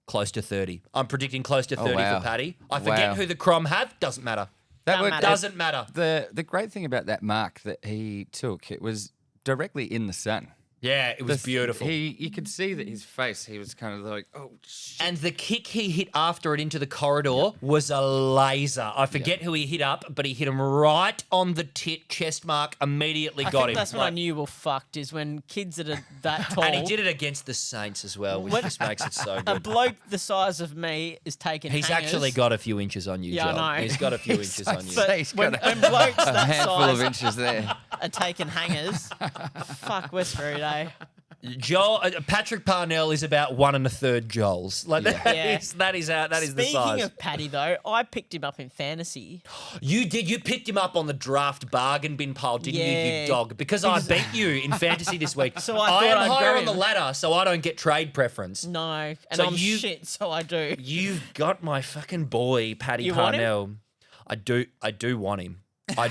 close to 30. I'm predicting close to 30 wow. for Paddy. I forget Wow. who the Crom have. Doesn't matter. Doesn't matter. The great thing about that mark that he took, it was directly in the sun. Yeah, it was beautiful. You could see that his face, he was kind of like, oh, shit. And the kick he hit after it into the corridor was a laser. I forget who he hit up, but he hit him right on the chest mark, immediately I got think him. that's when I knew you were fucked, is when kids that are that tall. And he did it against the Saints as well, which just makes it so A good. bloke the size of me is taking He's hangers. actually got a few inches on you, Yeah, I Joel. know. He's got a few inches on you. But He's when, got when blokes a that handful size of inches there. are taking hangers, fuck Westbury Day. Joel, Patrick Parnell is about 1 1/3 Joels. Like Yeah. that is the size. Speaking of Paddy, though, I picked him up in fantasy. You did. You picked him up on the draft bargain bin pile, didn't you, you Yeah. dog? Because I beat you in fantasy this week. So I thought am I'd higher go on the him. ladder, so I don't get trade preference. No, and So I'm you- shit, so I do. You've got my fucking boy, Paddy You want him? Parnell. I do want him. I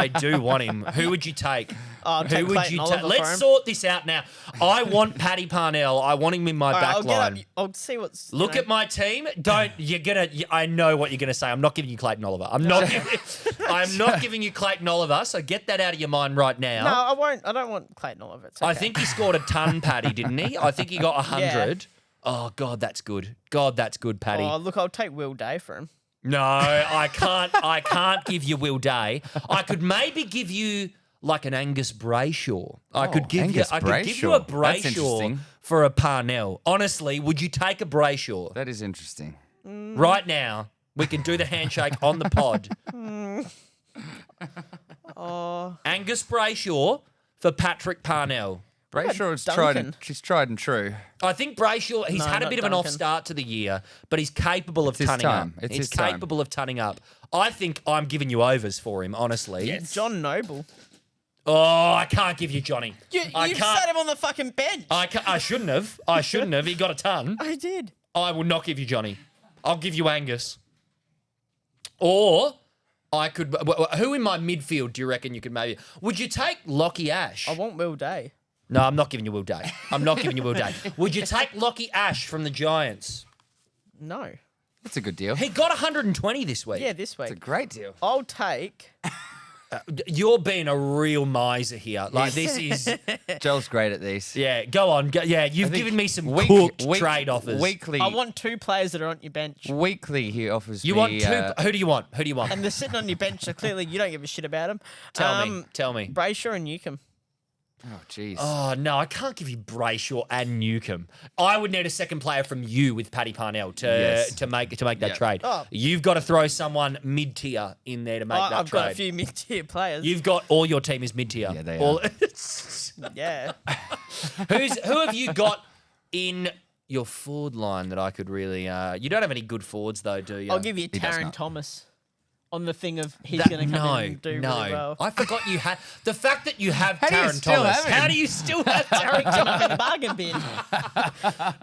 do want him. Who would you take? I'll take Clayton Oliver for Let's him. sort this out now. I want Paddy Parnell. I want him in my All right, back I'll get line. up. I'll see what's. Look at my team. I know what you're gonna say. I'm not giving you Clayton Oliver. I'm not giving you Clayton Oliver. So get that out of your mind right now. No, I won't. I don't want Clayton Oliver. It's okay. I think he scored a ton, Paddy, didn't he? I think he got 100. Oh God, that's good. God, that's good, Paddy. Oh, look, I'll take Will Day for him. No, I can't. I can't give you Will Day. I could maybe give you like an Angus Brayshaw. I could give Angus you. I could give you a Brayshaw. That's Brayshaw interesting. for a Parnell. Honestly, would you take a Brayshaw That is interesting. right now? We can do the handshake on the pod. Oh, Angus Brayshaw for Patrick Parnell. Brayshaw is Duncan? she's tried and true. I think Brayshaw, he's No, had a not bit of an off Duncan. start to the year, but he's capable of his tunning time. up. It's He's his time. capable of tunning up. I think I'm giving you overs for him, honestly. John Noble. Oh, I can't give you Johnny. I You've can't. sat him on the fucking bench. I shouldn't have. I shouldn't have. He got a ton. I did. I will not give you Johnny. I'll give you Angus. Or I could. Who in my midfield do you reckon you could maybe? Would you take Lockie Ash? I want Will Day. No, I'm not giving you Will Day. I'm not giving you Will Day. Would you take Lockie Ash from the Giants? No. That's a good deal. He got 120 this week. Yeah, this week. It's a great deal. I'll take. You're being a real miser here. Like this is. Joel's great at these. Yeah, go on. Yeah, you've think given me some week- cooked week- trade offers. Weekly, I want 2 players that are on your bench. weekly he offers You me, want two? Who do you want? Who do you want? And they're sitting on your bench, so clearly you don't give a shit about them. Tell me. Brayshaw and Newcomb. Oh, jeez. Oh, no, I can't give you Brayshaw and Newcomb. I would need a second player from you with Paddy Parnell to make that Yeah. trade. Oh. You've got to throw someone mid-tier in there to make that I've trade. got a few mid-tier players. You've got all your team is mid-tier. Yeah, they All- Yeah. Who have you got in your forward line that I could really... you don't have any good forwards, though, do you? I'll give you does Taron not. Thomas on the thing of he's That- going to come in and do really well. I forgot you had... The fact that you have do you Taron still Thomas... have him? How do you still have Taron Thomas? in the bargain bin.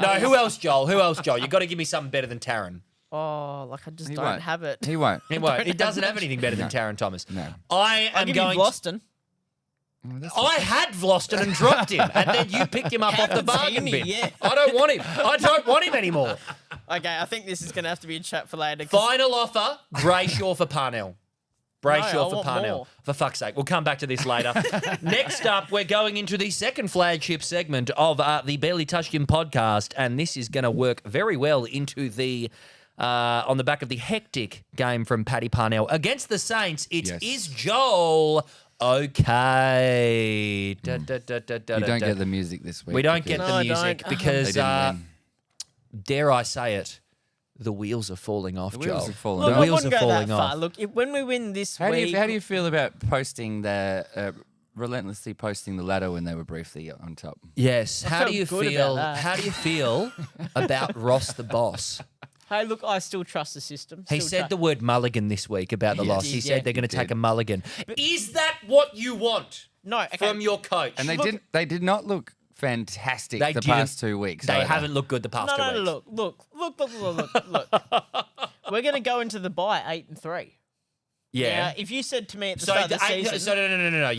No, who else, Joel? Who else, Joel? You've got to give me something better than Taron. Oh, like I just He don't won't. have it. He won't. He won't. He doesn't have anything better than Taron Thomas. No. I I'll am give going... you Vloston. Oh, that's I had Vloston and dropped him, and then you picked him up off the Haven't bargain seen me, bin. yeah. I don't want him. I don't want him anymore. Okay, I think this is going to have to be a chat for later. 'cause Final offer, Brayshaw for Parnell. Brayshaw No, I for want Parnell. more. For fuck's sake. We'll come back to this later. Next up, we're going into the second flagship segment of the Barely Touched Him podcast, and this is going to work very well into the... on the back of the hectic game from Paddy Parnell against the Saints. It is Yes. Joel. Okay. You don't get the music this week. We don't get because No, the I music don't. they because, didn't win. dare I say it, the wheels are falling off, The Joel. wheels are falling Look, The off. I wheels wouldn't are go that falling far. off. Look, when we win this How do week... you feel about relentlessly posting the ladder when they were briefly on top? Yes. How do felt you good feel? about that. How do you feel about Ross the boss? Hey, look, I still trust the system. He said the word mulligan this week about the He loss. did, He yeah. said they're going to He take did. a mulligan. Is that what you want No, okay. from your coach? And they Look- didn't. They did not look fantastic They the didn't. past 2 weeks. They either. haven't looked good the past No, 2 no, weeks. look. We're going to go into the bye 8-3. Yeah. Now, if you said to me at the So, start of the the- season, so no.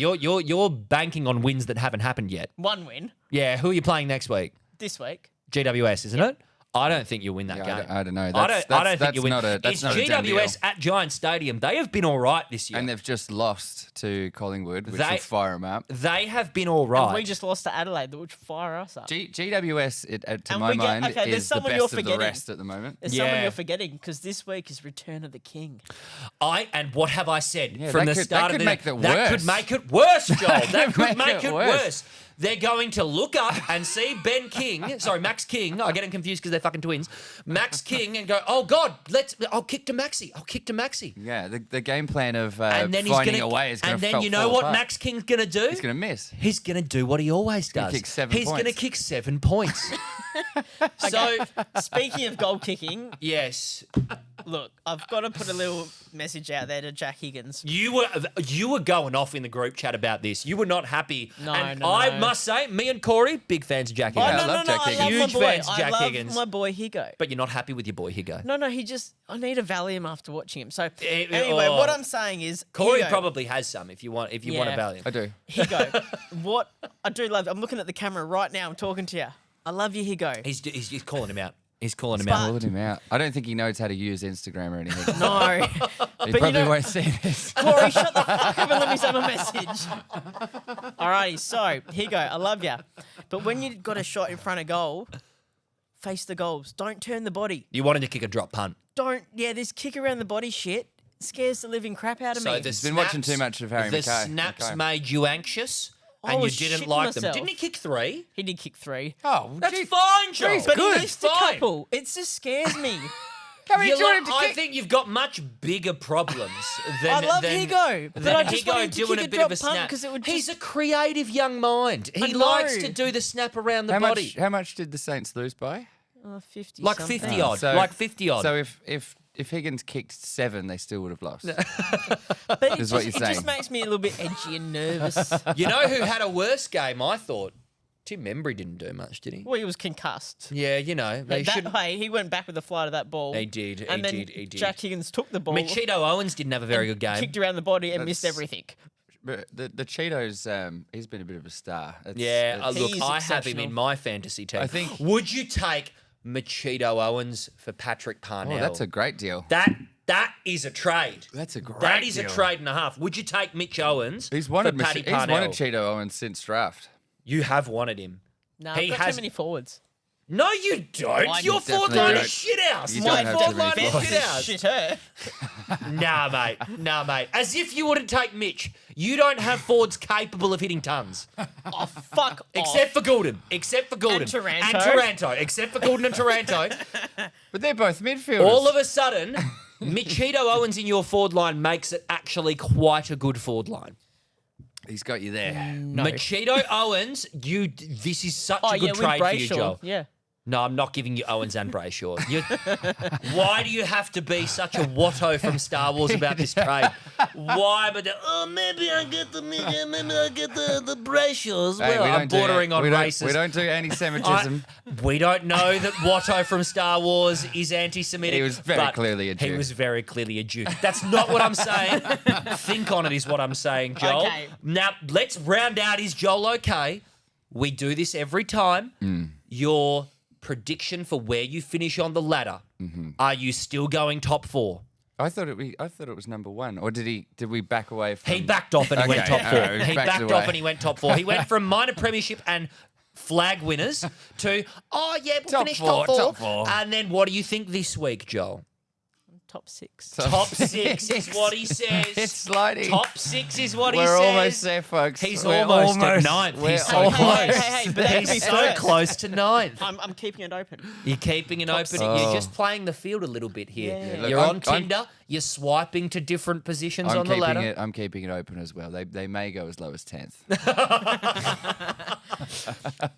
You're banking on wins that haven't happened yet. one win Yeah. Who are you playing next week? this week. GWS, isn't it? I don't think you'll win that Yeah, game. I don't know. I That's- don't think that's you'll win. not a- that's it's not a done GWS deal. at Giant Stadium. They have been all right this year. And they've just lost to Collingwood, which They- will fire them up. They have been all And right. we just lost to Adelaide, which fire us up. GWS, to And my we get- mind, okay, there's is the someone best you're of the forgetting. rest at the moment. There's someone Yeah. you're forgetting because this week is Return of the King. And what have I said Yeah, from that the could- start that of could the make it That could worse. make it worse, Joel. That could make make it it worse. worse. They're going to look up and see Max King. I get them confused because they're fucking twins. Max King and go, oh God, I'll kick to Maxi. Yeah, the game plan of And then finding he's a way is going and to then you know fall what apart. Max King's going to do? He's going to miss. He's going to do what he always gonna does. kick 7 He's going to points. kick 7 points. So, Speaking of goal kicking, yes, look, I've got to put a little message out there to Jack Higgins. you were going off in the group chat about this. You were not happy. No, and no, I no. must say, me and Corey, big fans of Jack Oh, Higgins. I love Jack I Higgins. love Huge my boy. fans of Jack I love Higgins. my boy Higo. But you're not happy with your boy Higo. No, I need a Valium after watching him. So Eh, anyway, oh. what I'm saying is Corey Higo, probably has some if you want a Yeah. Valiant. I do. Higo, what I do love. I'm looking at the camera right now. I'm talking to you. I love you, Higo. He's calling him out. He's calling him Spark. out. Calling him out. I don't think he knows how to use Instagram or anything. No, He but you probably know, won't see this. Corey, shut the fuck up and let me send a message. Alrighty, so Higo, I love you, but when you got a shot in front of goal, face the goals. Don't turn the body. You wanted to kick a drop punt. This kick around the body shit scares the living crap out of me. the been watching too much of Harry The Mackay. snaps Okay. made you anxious, I and you was didn't shitting like them. myself. Didn't he kick 3? He did kick 3. Oh, That's gee. fine, Joel. But good. he missed a Fine. couple. It just scares me. How many You do you want lo- him to I kick? think you've got much bigger problems than I love than, Higo, but than I just Higo wanted to doing kick a a bit of drop a punt snap. 'cause it would He's just- a creative young mind. I He likes know. to do the snap around the body. How much did the Saints lose by? 50 Like something. 50 odd. Like 50 odd. So if Higgins kicked 7, they still would have lost. But it Is just, what you're it just saying. makes me a little bit edgy and nervous. You know who had a worse game, I thought? Tim Membry didn't do much, did he? Well, he was concussed. Yeah, you know. They That should. way, he went back with the flight of that ball. He did, And he then did, he did. Jack Higgins took the ball, Machito Owens didn't have a very good game. kicked around the body, and missed That's- everything. But the Cheetos, he's been a bit of a star. Yeah, It's- look, He's I have him exceptional. in my fantasy team. I think- Would you take Machito Owens for Patrick Parnell? oh, that's a great deal. That is a trade. That's a great That is deal. a trade and a half. Would you take Mitch Owens He's wanted for Paddy he's Parnell? wanted Cheeto Owens since draft. You have wanted him. No, He I've got has- too many forwards. No, you don't. I Your definitely fourth line don't. is shit house. You My don't have fourth too many line is forwards. shit house. Shit her. Nah, mate. As if you wouldn't take Mitch. You don't have forwards capable of hitting tons. Oh, fuck Except for Goulden. Except for Goulden. Taranto. And Taranto. Except for Goulden and Taranto. But they're both midfielders. All of a sudden, Machito Owens in your forward line makes it actually quite a good forward line. He's got you there. No. Machito Owens, this is such a good with trade for you, Brayshaw. Joel. Yeah. No, I'm not giving you Owens and Brayshaw. Why do you have to be such a Watto from Star Wars about this trade? Why? But maybe I get the Brayshaw as well. Hey, I'm bordering on racist. We don't do anti-Semitism. We don't know that Watto from Star Wars is anti-Semitic. He was very clearly a Jew. He was very clearly a Jew. That's not what I'm saying. Think on it is what I'm saying, Joel. Okay. Now, let's round out. Is Joel okay? We do this every time. Your prediction for where you finish on the ladder. Are you still going top 4? I thought it was number 1. Or did we back away from? He backed off and he went Okay, top 4. all right, He backed backed away. off and he went top 4. He went from minor premiership and flag winners to, we'll Top finish four, top 4. top 4. And then what do you think this week, Joel? Top 6. Top 6 is what he says. It's sliding. Top 6 is what he We're says. almost there, folks. He's We're almost at 9th. we're He's so almost- close. Hey, but that could be He's so first. close to 9th. I'm keeping it open. You're keeping it open. six. You're just playing the field a little bit here. Yeah. Look, You're I'm- on Tinder. You're swiping to different positions on the ladder. I'm keeping it open as well. They may go as low as 10th.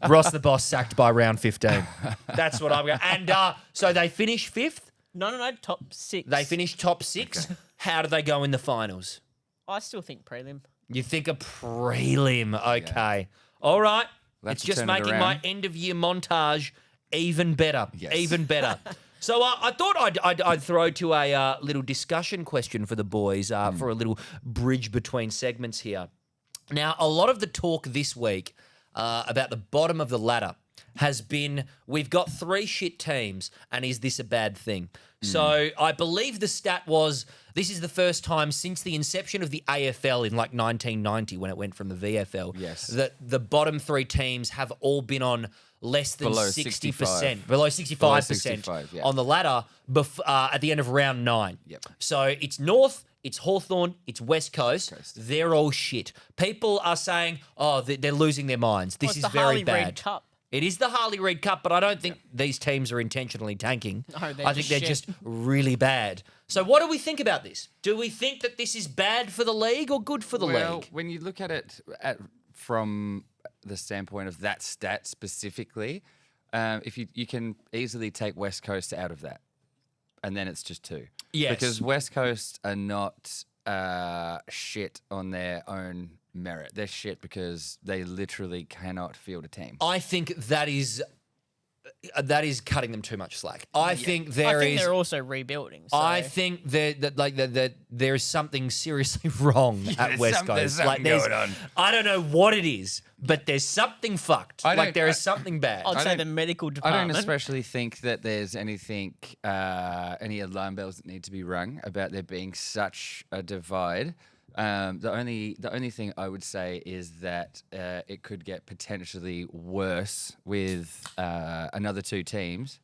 Ross the Boss sacked by round 15. That's what I'm going. And so they finish 5th. No, top 6. They finish top 6. How do they go in the finals? I still think prelim. You think a prelim. Okay. All right. We'll have It's to just turn it making my around. end of year montage even better. Yes. Even better. So I thought I'd throw to a little discussion question for the boys for a little bridge between segments here. Now, a lot of the talk this week about the bottom of the ladder has been, we've got 3 shit teams, and is this a bad thing? So I believe the stat was, this is the first time since the inception of the AFL in like 1990 when it went from the VFL, Yes. that the bottom 3 teams have all been on less than Below 60%, below 65%, yeah. on the ladder at the end of round 9. Yep. So it's North, it's Hawthorn, it's West Coast. They're all shit. People are saying, they're losing their minds. This It's is the very Harley bad. Reid Cup. It is the Harley Reid Cup, but I don't think these teams are intentionally tanking. No, they're I think just they're shit. just really bad. So what do we think about this? Do we think that this is bad for the league or good for the Well, league? when you look at it from the standpoint of that stat specifically, if you can easily take West Coast out of that, and then it's just 2. Yes. Because West Coast are not shit on their own merit. They're shit because they literally cannot field a team. I think that is cutting them too much slack. I think I there think is. they're also rebuilding. So. I think that there is something seriously wrong at West Coast. there's something going on. I don't know what it is, but there's something fucked. There is something bad. I'd say don't- the medical I department. don't especially think that there's anything, any alarm bells that need to be rung about there being such a divide. The only thing I would say is that it could get potentially worse with another 2 teams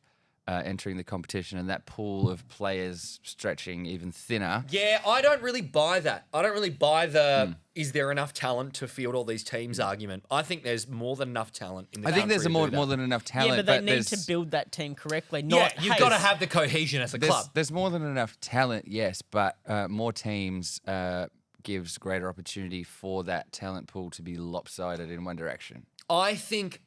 entering the competition, and that pool of players stretching even thinner. Yeah, I don't really buy that. I don't really buy the is there enough talent to field all these teams argument. I think there's more than enough talent in the I think there's country to more do that. more than enough talent. Yeah, but they need there's- to build that team correctly. Yeah, Not, you've hey, got to have the cohesion as a club. There's more than enough talent, yes, but more teams gives greater opportunity for that talent pool to be lopsided in one direction. I think,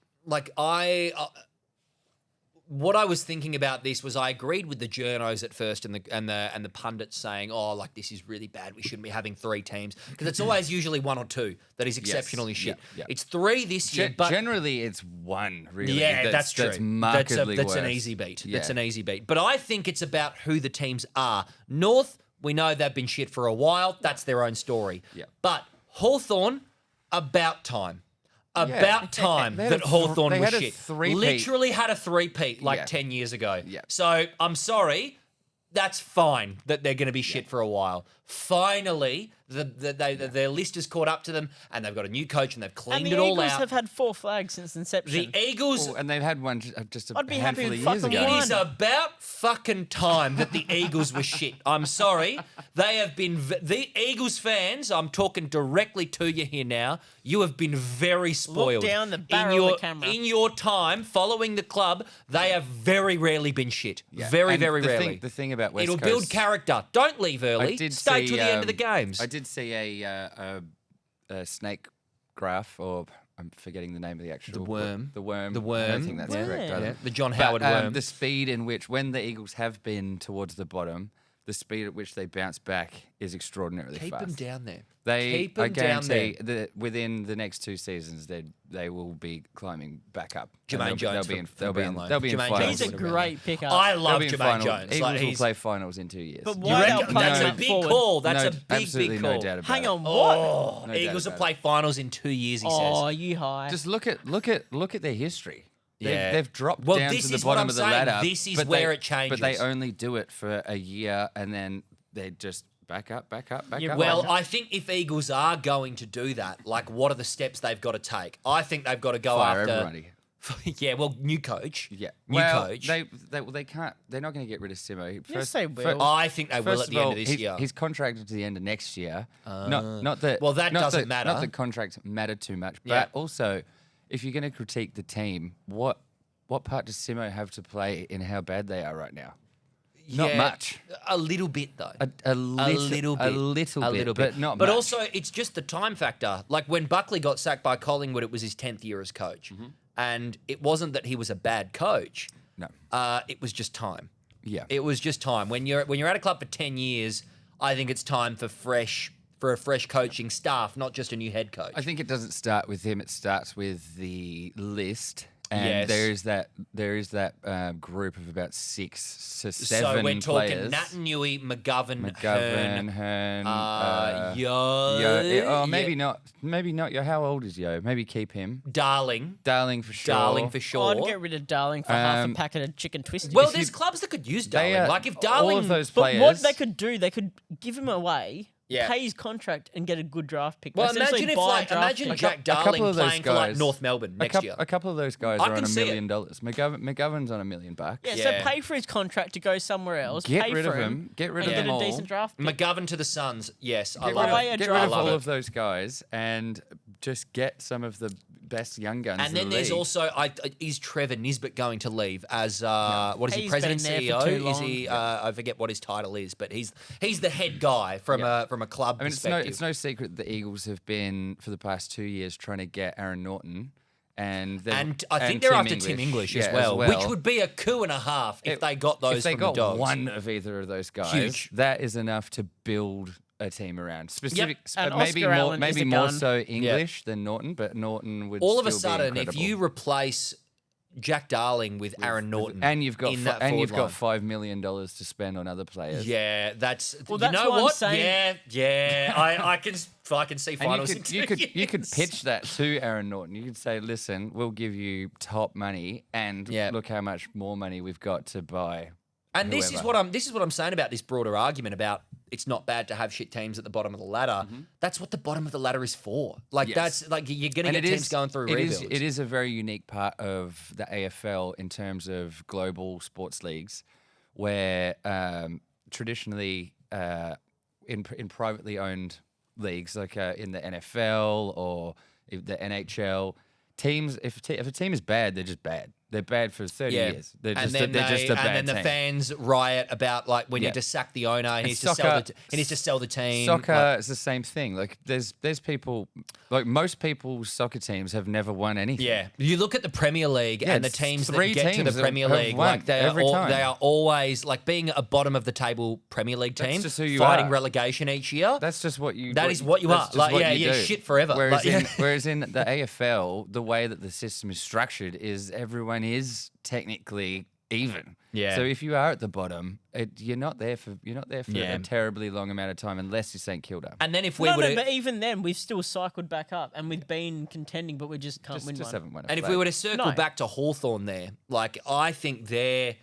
what I was thinking about this was I agreed with the journos at first and the pundits saying, this is really bad. We shouldn't be having 3 teams because it's always usually 1 or 2 that is exceptionally shit. yeah. It's 3 this year, but Generally, it's 1, really. yeah, that's true. That's markedly that's an worse. easy beat. Yeah. That's an easy beat. But I think it's about who the teams are. North, we know they've been shit for a while. That's their own story. Yeah. But Hawthorn, about time. About time They had that a Hawthorn they was had a shit. three-peat. Literally had a 3-peat like Yeah. 10 years ago. Yeah. So I'm sorry. That's fine that they're going to be shit for a while. Finally, Their list has caught up to them, and they've got a new coach, and they've And cleaned the it all Eagles out. have had 4 flags since inception. The Eagles. Oh, and they've had one just a I'd be happy handful with of years fucking ago. one. It is about fucking time that the Eagles were shit. I'm sorry. They have been... the Eagles fans, I'm talking directly to you here now, you have been very spoiled. down the barrel of the camera. In your time following the club, they have very rarely been shit. Yeah. Very, And very the rarely. Thing, the thing about West It'll Coast, build character. Don't leave early. Stay till the end of the games. I did see a snake graph, or I'm forgetting the name of the actual... The worm. The worm. The worm. I don't think that's Yeah. correct either. Yeah, the John But, Howard worm. the speed in which, when the Eagles have been towards the bottom, the speed at which they bounce back is extraordinarily Keep fast. them down there. They, Keep I them down there. guarantee that within the next 2 seasons, they will be climbing back up. And Jermaine Jones They'll be in, for they'll be in, Brownlow. they'll be in Jermaine finals. He's a great pickup. I They'll love be in Jermaine finals. Jones. Eagles Like, will he's- play finals in 2 years. But You why reckon they'll play that's a that big forward? call? That's No, a big, absolutely big no call. doubt about Hang it. on, what? Oh, No Eagles doubt will about play finals in 2 years, he Oh, says. you high. Just look at their history. Yeah. They've dropped Well, down this to the is what bottom I'm of the saying. ladder. This is but where they- it changes. But they only do it for a year, and then they just back up, back up, back Yeah, up. Well, back up. I think if Eagles are going to do that, like, what are the steps they've got to take? I think they've got to go Fire after... everybody. Yeah, well, new coach. Yeah. New well, coach. they can't. They're not going to get rid of Simo. Yes, they will. I think they will First at the of all, end of this year. He's contracted to the end of next year. Not that. Well, that not doesn't that- matter. Not that contracts matter too much, but Yeah. also, if you're going to critique the team, what part does Simo have to play in how bad they are right now? Not Yeah, much. A little bit, though. A little bit. bit, but not But much. also, it's just the time factor. Like, when Buckley got sacked by Collingwood, it was his 10th year as coach. Mm-hmm. And it wasn't that he was a bad coach. No. It was just time. Yeah. It was just time. When you're at a club for 10 years, I think it's time for a fresh coaching staff, not just a new head coach. I think it doesn't start with him. It starts with the list. And Yes. there is that group of about 6 to 7 so we're talking players. Natanui, McGovern, Hearn, Yo. maybe not. Maybe not. Yo, how old is Yo? Maybe keep him. Darling. Darling for sure. Darling for Oh, sure. I'd get rid of Darling for half a Um, packet of chicken twisties. Well, there's clubs that could use They Darling. are- Like, if Darling... all of those but players. what they could do, they could give him away, Yeah. pay his contract, and get a good draft pick. Well, Essentially imagine if, buy a like, draft imagine pick. Jack a couple Darling of those playing for, like, guys- North Melbourne next year. A couple of those guys I are on can $1 see it. million. McGovern's on $1 million. Yeah, Yeah. so pay for his contract to go somewhere else. Get pay rid for of him. Get rid and of get them a all. decent draft pick. McGovern to the Suns. Yes, I Get love rid of, Buy a it. get draft rid of I love all it. of those guys and just get some of the best young guns. And in then the there's league. also, is Trevor Nisbet going to leave as, what is he, He's president, been there CEO? for too Is long. he, I forget what his title is, but he's the head guy from a club I mean, perspective. it's no secret the Eagles have been for the past 2 years trying to get Aaron Norton, and I think they're Tim after Tim English Yeah, as well, which would be a coup and a half if they got those If they from got the Dogs. one of either of those guys, Huge. that is enough to build a team around. Specific, And maybe Oscar more, Allen is maybe a more gun. so English than Norton, but Norton would All of a still be sudden, if incredible. you replace Jack Darling with Aaron Norton, and you've got in that and you've forward got $5 million to spend on other players. yeah, that's Well, you that's know what I'm what? saying. Yeah, I can see And finals. you could years. pitch that to Aaron Norton. You could say, "Listen, we'll give you top money, and Yeah. look how much more money we've got to buy." And this is whoever." what I'm saying about this broader argument about it's not bad to have shit teams at the bottom of the ladder. That's what the bottom of the ladder is for. Like Yes. that's like you're going to And get it teams is- going through it rebuilds. it is a very unique part of the AFL in terms of global sports leagues, where traditionally in privately owned leagues, like in the NFL or the NHL, teams if a team is bad, they're just bad. They're bad for 30 years. They're just and then just a bad and then the team. fans riot about like we Yeah. need to sack the owner. He needs to soccer- sell the team. Soccer Like, is the same thing. Like there's people, like most people's soccer teams have never won anything. yeah, you look at the Premier League and the it's teams that 3 get to the teams that Premier have League, won like every time. they are always like being a bottom of the table Premier League That's team, just who you fighting are. relegation each year. That's just what you. That is what you are. that's just Like, what yeah, you you're do. shit forever. Whereas, Like, whereas in the AFL, the way that the system is structured is everyone is technically even. Yeah. So if you are at the bottom, you're not there for Yeah. a terribly long amount of time unless you're St Kilda. And then if we No, were to, but even then, we've still cycled back up, and we've been contending, but we just can't win just one. haven't won a and if flag. we were to circle No. back to Hawthorn there, like I think they're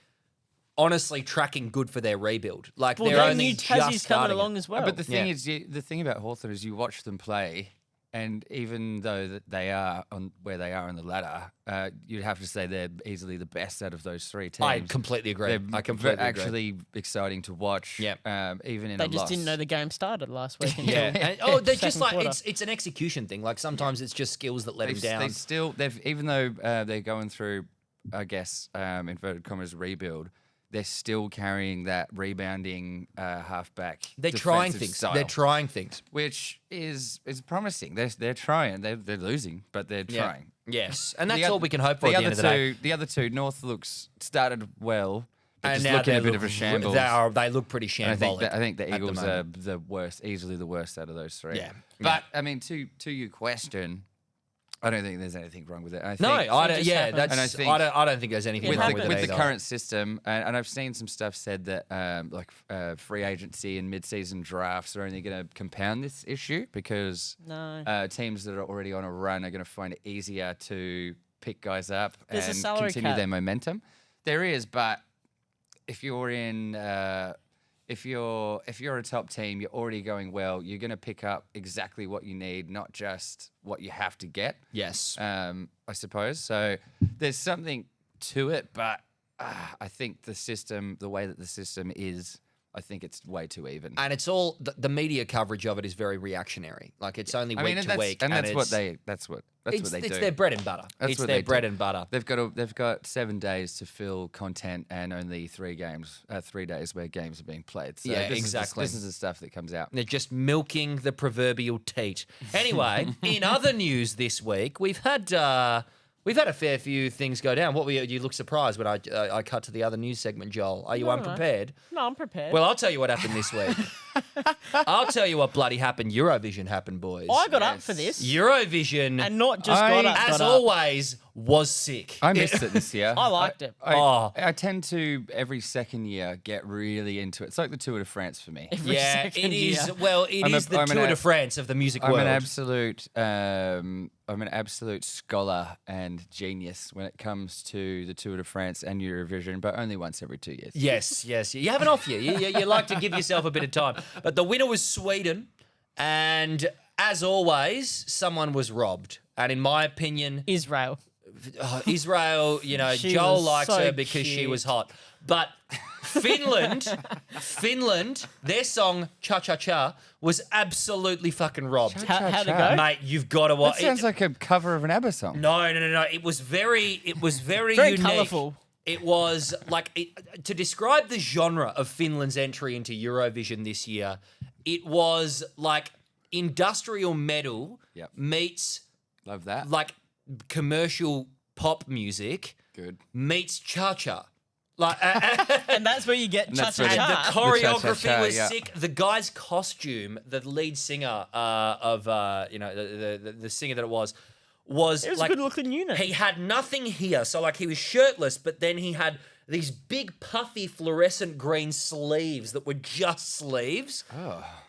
honestly tracking good for their rebuild. Like Well, they're then only New just Tassie's coming starting along it. as well. But the thing Yeah. is, the thing about Hawthorn is you watch them play, and even though that they are on where they are on the ladder, you'd have to say they're easily the best out of those three teams. I completely agree. They're I completely agree. actually exciting to watch. Yeah. Even in they a just loss. didn't know the game started last week. Until Yeah. And, they're just second like quarter. it's an execution thing. Like sometimes it's just skills that let them down. They still even though they're going through, I guess, inverted commas rebuild. They're still carrying that rebounding halfback. They're trying defensive things. style, They're trying things. which is promising. They're trying. They're losing, but they're trying. Yes, and that's The all oth- we can hope for at the end of the day. The other two, North started well, but And just now looking a they bit of a look- shambles. They look pretty And shambolic. I think the at Eagles are moment. the worst, easily the worst out of those three. Yeah. But I mean, to your question, I don't think there's anything wrong with it. I No, think I don't. just Yeah, happened. that's. And I think I don't think there's anything It wrong happened. with it with the either. current system, and I've seen some stuff said that free agency and mid-season drafts are only going to compound this issue because No. teams that are already on a run are going to find it easier to pick guys up There's a and salary continue cap. their momentum. There is, but if you're in. If you're a top team, you're already going well. You're going to pick up exactly what you need, not just what you have to get. Yes. I suppose. So there's something to it, but I think the way that the system is, I think it's way too even. And it's all the media coverage of it is very reactionary. Like it's only week to week, and that's what it's- that's what it's they do. it's their bread and butter. That's It's what their they bread do. and butter. They've got 7 days to fill content and only 3 days where games are being played. So Yeah, this exactly. This is the stuff that comes out. They're just milking the proverbial teat. Anyway, in other news this week, we've had a fair few things go down. What were you look surprised when I cut to the other news segment, Joel? Are you No. unprepared? No, I'm prepared. Well, I'll tell you what happened this week. I'll tell you what bloody happened. Eurovision happened, boys. I got up Yes. for this. Eurovision, And not just got up. as got up. always, was sick. I missed it this year. I liked it. I tend to every second year get really into it. It's like the Tour de France for me. Every Yeah, second it is. year. Well, it I'm is a- the I'm an Tour de a- France of the music I'm world. an absolute scholar and genius when it comes to the Tour de France and Eurovision, but only once every 2 years. Yes. You have an off year. You like to give yourself a bit of time. But the winner was Sweden. And as always, someone was robbed. And in my opinion, Israel. Israel, She Joel was likes so her because she cute. was hot. But Finland, their song Cha Cha Cha was absolutely fucking robbed. How'd it Cha-cha. go? Mate, you've got to That watch sounds like a cover of an ABBA song. No. It was very Very unique. colourful. It was like to describe the genre of Finland's entry into Eurovision this year. It was like industrial metal Yep. meets Love that. like commercial pop music Good. meets cha cha. Like And that's where you get cha that's cha where and the cha. choreography cha-cha-cha, was yeah. sick. The guy's costume, the lead singer of the singer that it was It was like a good looking unit. he had nothing here, so like he was shirtless, but then he had these big puffy fluorescent green sleeves that were just sleeves,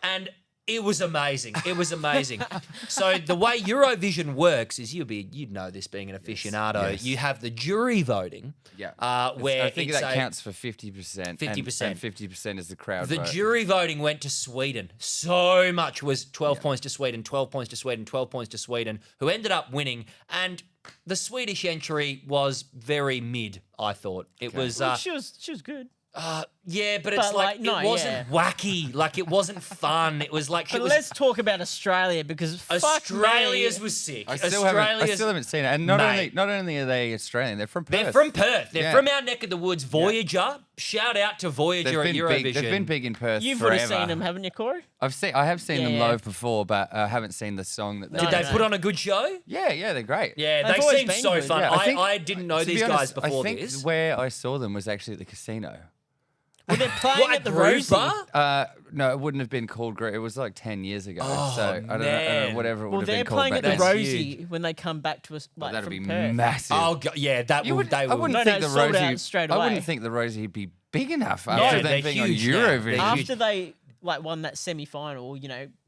and it was amazing. It was amazing. So the way Eurovision works is you'd know this being an aficionado. Yes. You have the jury voting. Yeah. Where I think it's that a- counts for 50%. 50%. And 50% is the crowd The vote. jury voting went to Sweden. So much was 12 points to Sweden, 12 points to Sweden, 12 points to Sweden, who ended up winning. And the Swedish entry was very mid, I thought. It was, Well, she was good. yeah, but it's But, like, like, no, it wasn't yeah. wacky. Like, it wasn't fun. It was like, But let's talk about Australia because Australia's fuck me. was sick. I still haven't seen it. And not Mate. only are they Australian, they're from Perth. They're from Perth. They're Yeah. from our neck of the woods. Voyager. Shout out to Voyager at Eurovision. They've been big in Perth You've forever. would have seen them, haven't you, Corey? I have seen Yeah, them yeah. live before, but I haven't seen the song that they Did No, they no. put on a good show? Yeah, they're great. Yeah, They've they always seem been so good. fun. Yeah, I didn't know to be these honest, guys before I think this. where I saw them was actually at the casino. Well, they're playing What, at the Groove Rosie. Bar? No, it wouldn't have been called Great. It was like 10 years ago. Oh, so I don't man. know, whatever it would Well, have they're been called playing back at the then. That's Rosie huge. when they come back to us, like That'd from be Perth. massive. Oh, yeah, that You will. would, They I will. wouldn't No, think no, the sold out Rosie. straight I away. wouldn't think the Rosie would be big enough No, after they're them being on huge now. Eurovision. They're huge. After they like won that semi-final,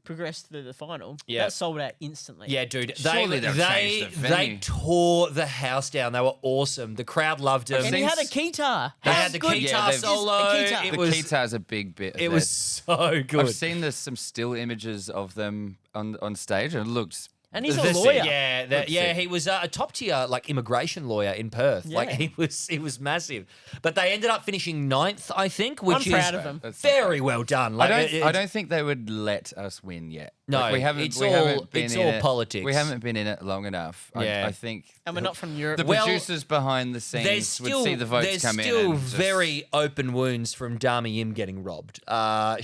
progressed through the final, Yeah. that sold out instantly. Yeah, dude. Surely they'll change the They venue. tore the house down. They were awesome. The crowd loved them. And he had a keytar. They How had the good guitar is a solo. guitar? It The was guitar's a big bit. Of it was so good. I've seen some still images of them on stage, and it looks. And he's a This- lawyer. Yeah, Let's see. he was a top tier immigration lawyer in Perth. Like Yeah. he was massive. But they ended up finishing 9th, I think, which I'm is proud of them. That's not very well done. I Like, don't. I don't think they would let us win yet. No, Like, we haven't. it's we all- haven't been it's in all it- politics. We haven't been in it long enough. Yeah. I think. And we're not from Europe. The Well, producers behind the scenes There's still would see the votes there's come still in. And just- very open wounds from Dami Yim getting robbed.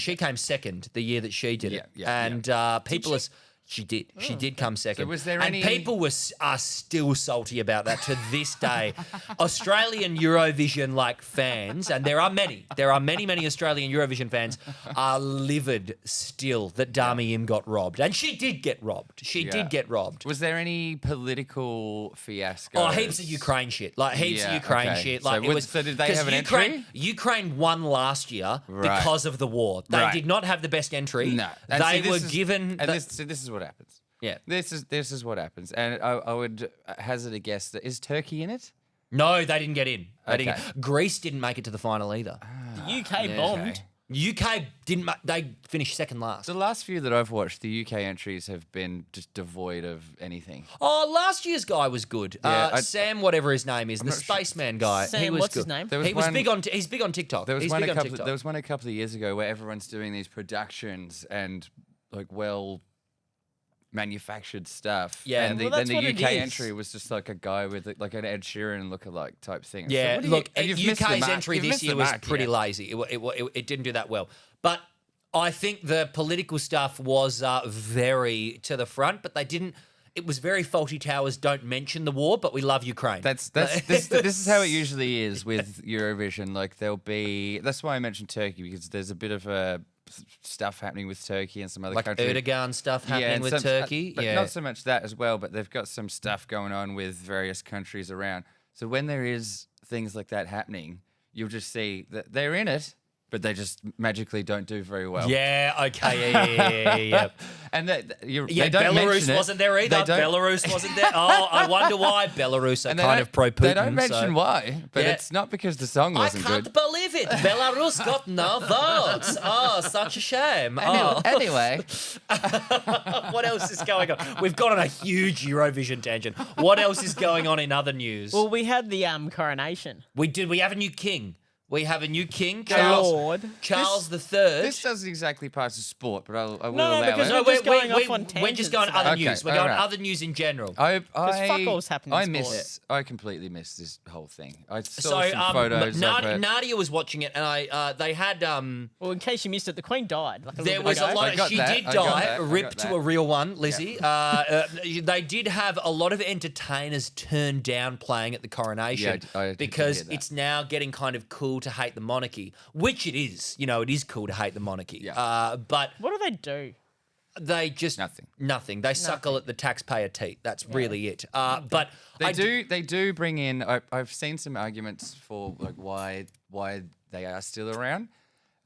She came second the year that she did it, and people are. She did. She did come second. So was there and any- people are still salty about that to this day. Australian Eurovision fans, and there are many Australian Eurovision fans are livid still that Dami Yim got robbed, and she did get robbed. She Yeah. did get robbed. Was there any political fiasco? Oh, heaps of Ukraine shit. Heaps of Yeah, Ukraine okay. shit. So It would- was so did they 'cause have an Ukraine, entry? Ukraine won last year Right. because of the war. They Right. did not have the best entry. No, And They see, were this is- given. And the- this is what happens. yeah. This is what happens, and I would hazard a guess that is Turkey in it. No, they didn't get in. They didn't Okay. Greece didn't make it to the final either. The UK bombed. Okay. UK didn't. They finished second last. The last few that I've watched, the UK entries have been just devoid of anything. Oh, last year's guy was good. Yeah, Sam, whatever his name is, the not sure. spaceman guy. he Sam, was what's good. his name? There was He was one- big on. He's big on TikTok. There was He's one big a on couple. TikTok. There was one a couple of years ago where everyone's doing these productions and manufactured stuff. Yeah. and Well, then that's the what it UK is. entry was just like a guy with an Ed Sheeran lookalike type thing. So Yeah, what do you- look, and you've missed the UK's mark. entry You've this missed the year was mark pretty here. lazy. It didn't do that well. But I think the political stuff was very to the front, but they didn't. It was very faulty towers. Don't mention the war, but we love Ukraine. This is how it usually is with Eurovision. Like that's why I mentioned Turkey, because there's a bit of stuff happening with Turkey and some other countries. Erdogan stuff happening and with Turkey. but not so much that as well. But they've got some stuff going on with various countries around. So when there is things like that happening, you'll just see that they're in it, but they just magically don't do very well. Yeah. Okay. Yeah. And Yeah, they don't mention Belarus it. wasn't there either. They don't- Belarus wasn't there. Oh, I wonder why Belarus are and they kind don't- of pro-Putin. They don't mention why, but Yeah. it's not because the song I wasn't can't good. believe it. Belarus got no votes. Oh, such a shame. Oh. Anyway, What else is going on? We've gone on a huge Eurovision tangent. What else is going on in other news? Well, we had the coronation. We have a new king. We have a new king, The Charles Lord. Charles III. this doesn't exactly pass as sport, but I will No, allow because it. we're just going off on we're tangents just going about other it. news. Okay, We're going alright. other news in general. fuck all's happening in I sport. I completely missed this whole thing. I So saw some photos of it. Nadia was watching it, and they had Well, in case you missed it, the Queen died. there was a I lot. got She that, did I got die. that, I Rip got to that. a real one, Lizzie. They did have a lot of entertainers turned down playing at the coronation I did because hear that. it's now getting kind of cool to hate the monarchy, which it is. It is cool to hate the monarchy. Yeah. But What do they do? they just Nothing. They suckle at the taxpayer teat. That's really it. But They do bring in. I've seen some arguments for why they are still around,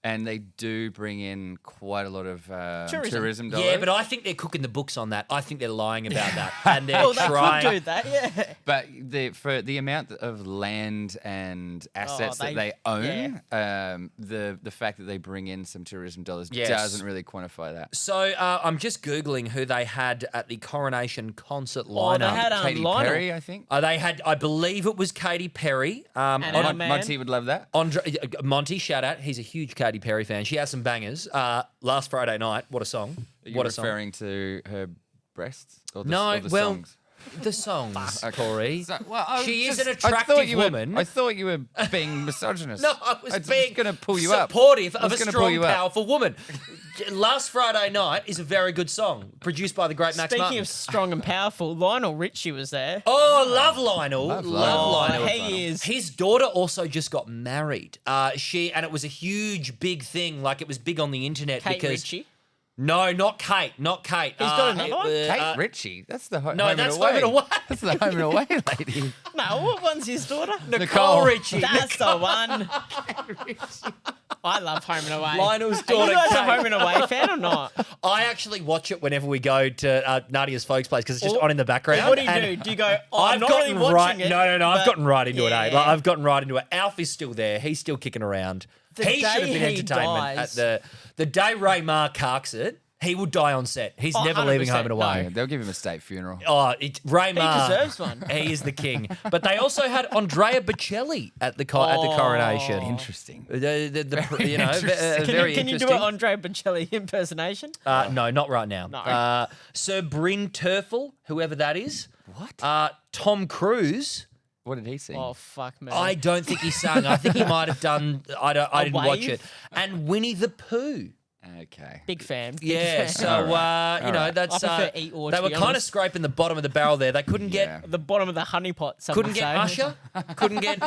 and they do bring in quite a lot of tourism dollars. Yeah, but I think they're cooking the books on that. I think they're lying about that, and they're Well, they trying. could do that, yeah. But for the amount of land and assets that they- they own, the fact that they bring in some tourism dollars Yes. doesn't really quantify that. So I'm just googling who they had at the coronation concert Oh, lineup. they had Katy Lionel. Perry, I think. They had, I believe it was Katy Perry. Anna Mon- Man. Monty would love that. Monty, shout out. He's a huge Katy Perry fan. She has some bangers. Last Friday night, what a song! Are you What a song! referring to her breasts or the, No, or the well, songs? The songs, Corey. She is an I attractive thought you woman. I thought you were being misogynist. No, I was being going to pull you up. supportive I of was a gonna pull strong, you up. powerful woman. Last Friday Night is a very good song, produced by the great Max Speaking Martin. of strong and powerful, Lionel Richie was there. Oh, love Lionel. Love Love Lionel. Lionel. He is. His daughter also just got married. And it was a huge, big thing. Like, it was big on the internet Kate because Ritchie. no, not Kate, not Kate. He's got another one? Kate Ritchie. That's the home no, and that's away. Home and Away. That's the home and away lady. No, what one's his daughter? Nicole Richie. That's the one. I love Home and Away. Lionel's Are you daughter, guys a Kate. Home and Away fan or not? I actually watch it whenever we go to Nadia's folks' place because it's just on in the background. What do you and do? Do you go, I'm I've not gotten really watching it? No. I've but- gotten right into it. Yeah. Like, I've gotten right into it. Alf is still there. He's still kicking around. The He should have day been he entertainment dies- at the day Ray Ma carks it. He will die on set. He's Oh, never leaving 100%, Home and Away. Yeah, they'll give him a state funeral. Oh, Ray Ma. deserves one. He is the king. But they also had Andrea Bocelli at the coronation. Interesting. You know, interesting. very Can you do interesting. an Andre Bocelli impersonation? No, not right now. No. Sir Bryn Terfel, whoever that is. What? Tom Cruise. What did he sing? Oh, fuck, man. I don't think he sang. I think he might have done. I didn't watch wave? it. And Winnie the Pooh. Okay. Big fan. Big Yeah, fan. so All right. you know All right. that's I prefer Eeyore, they to were be kind of honest. scraping the bottom of the barrel there. They couldn't Yeah. get The bottom of the honeypot, some couldn't would get say. Usher, couldn't get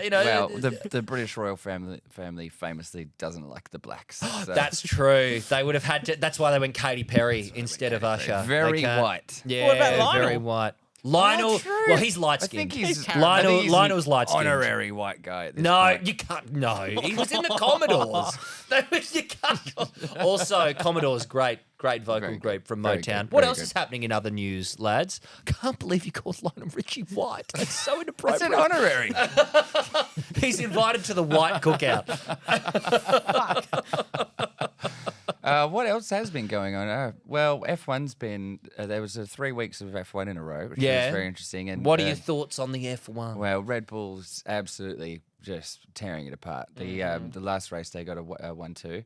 you know. Well, the British royal family famously doesn't like the blacks. So. That's true. They would have had to. That's why they went Katy Perry instead of Usher. Very They can't- white. Yeah, What about Lionel? very white. Lionel. true. Well, he's light I skinned. think he's Caramel. I think he's Lionel's an light-skinned. honorary white guy. At this No, point. you can't. No, he was in the Commodores. You can't. Also, Commodores, great vocal Very group from Very Motown. good, What very else good. is happening in other news, lads? Can't believe you called Lionel Richie white. That's so It's inappropriate. an honorary. He's invited to the white cookout. What else has been going on? Well, F1's been. There was 3 weeks of F1 in a row, which Yeah. was very interesting. And What are your thoughts on the F1? Well, Red Bull's absolutely just tearing it apart. The last race they got a 1-2,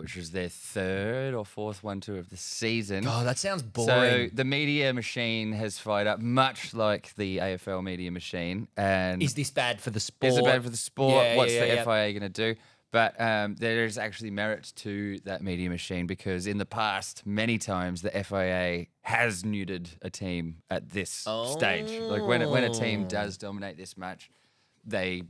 which was their third or fourth 1-2 of the season. Oh, that sounds So boring. the media machine has fired up, much like the AFL media machine. And Is this bad for the sport? is it bad for the sport? Yeah, What's yeah, the yeah. FIA going to do? But there is actually merit to that media machine because in the past, many times the FIA has neutered a team at this stage. Like when a team does dominate this match, they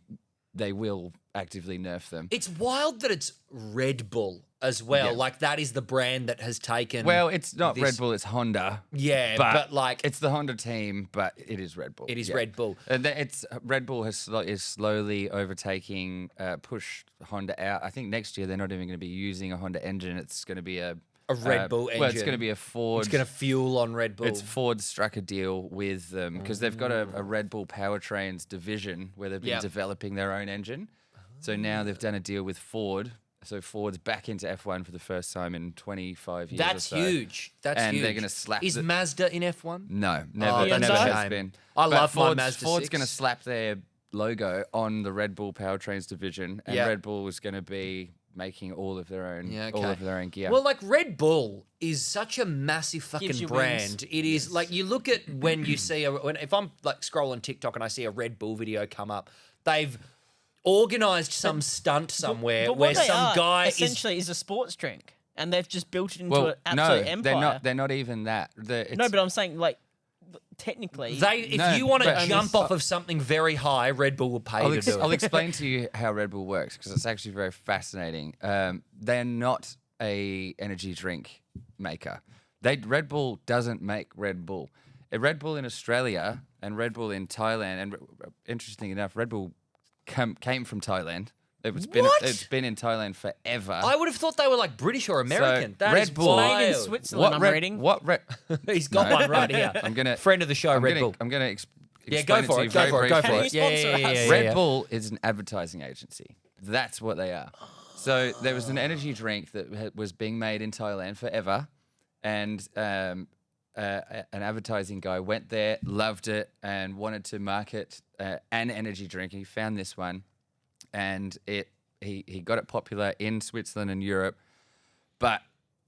will actively nerf them. It's wild that it's Red Bull as well. Yeah. Like that is the brand that has taken. Well, it's not this- Red Bull, it's Honda. Yeah, but like it's the Honda team, but it is Red Bull. it is Red Bull. And it's Red Bull is slowly overtaking, push Honda out. I think next year they're not even going to be using a Honda engine. It's going to be a Red Bull Well, it's engine. going to be a Ford. It's going to fuel on Red Bull. It's Ford struck a deal with them because they've got a Red Bull powertrains division where they've been Yep. developing their own engine. So now they've done a deal with Ford. So Ford's back into F1 for the first time in 25 years. That's or so. huge. That's And huge. they're gonna slap Is the- Mazda in F1? No, never, Oh, that's never a has shame. been. I But love my Ford's, Mazda Ford's 6. going to slap their logo on the Red Bull powertrains division, and Yeah. Red Bull is going to be making all of their own, Yeah, all okay. of their own gear. Well, like Red Bull is such a massive fucking Gives you brand. wings. It is like you look at when you see if I'm like scrolling TikTok and I see a Red Bull video come up, they've organized some stunt somewhere But where what they some are, guy is. essentially is a sports drink, and they've just built it into well, an absolute no, empire. they're not even that. No, but I'm saying like technically. If No, you want to but- jump off of something very high, Red Bull will pay to do I'll it. explain to you how Red Bull works because it's actually very fascinating. They're not a energy drink maker. Red Bull doesn't make Red Bull. Red Bull in Australia and Red Bull in Thailand, and interesting enough, Red Bull came from Thailand. It's been in Thailand forever. I would have thought they were like British or American. That Red is Bull- made in wild. Switzerland. I'm reading. What Red? He's got No. one right here. I'm gonna Friend of the show, Red Bull. I'm gonna Yeah, go explain for to it. you Go very for it. Go for briefly. it. Can you sponsor us? Red Bull is an advertising agency. That's what they are. So there was an energy drink that was being made in Thailand forever, and an advertising guy went there, loved it, and wanted to market an energy drink. And he found this one, and he got it popular in Switzerland and Europe. But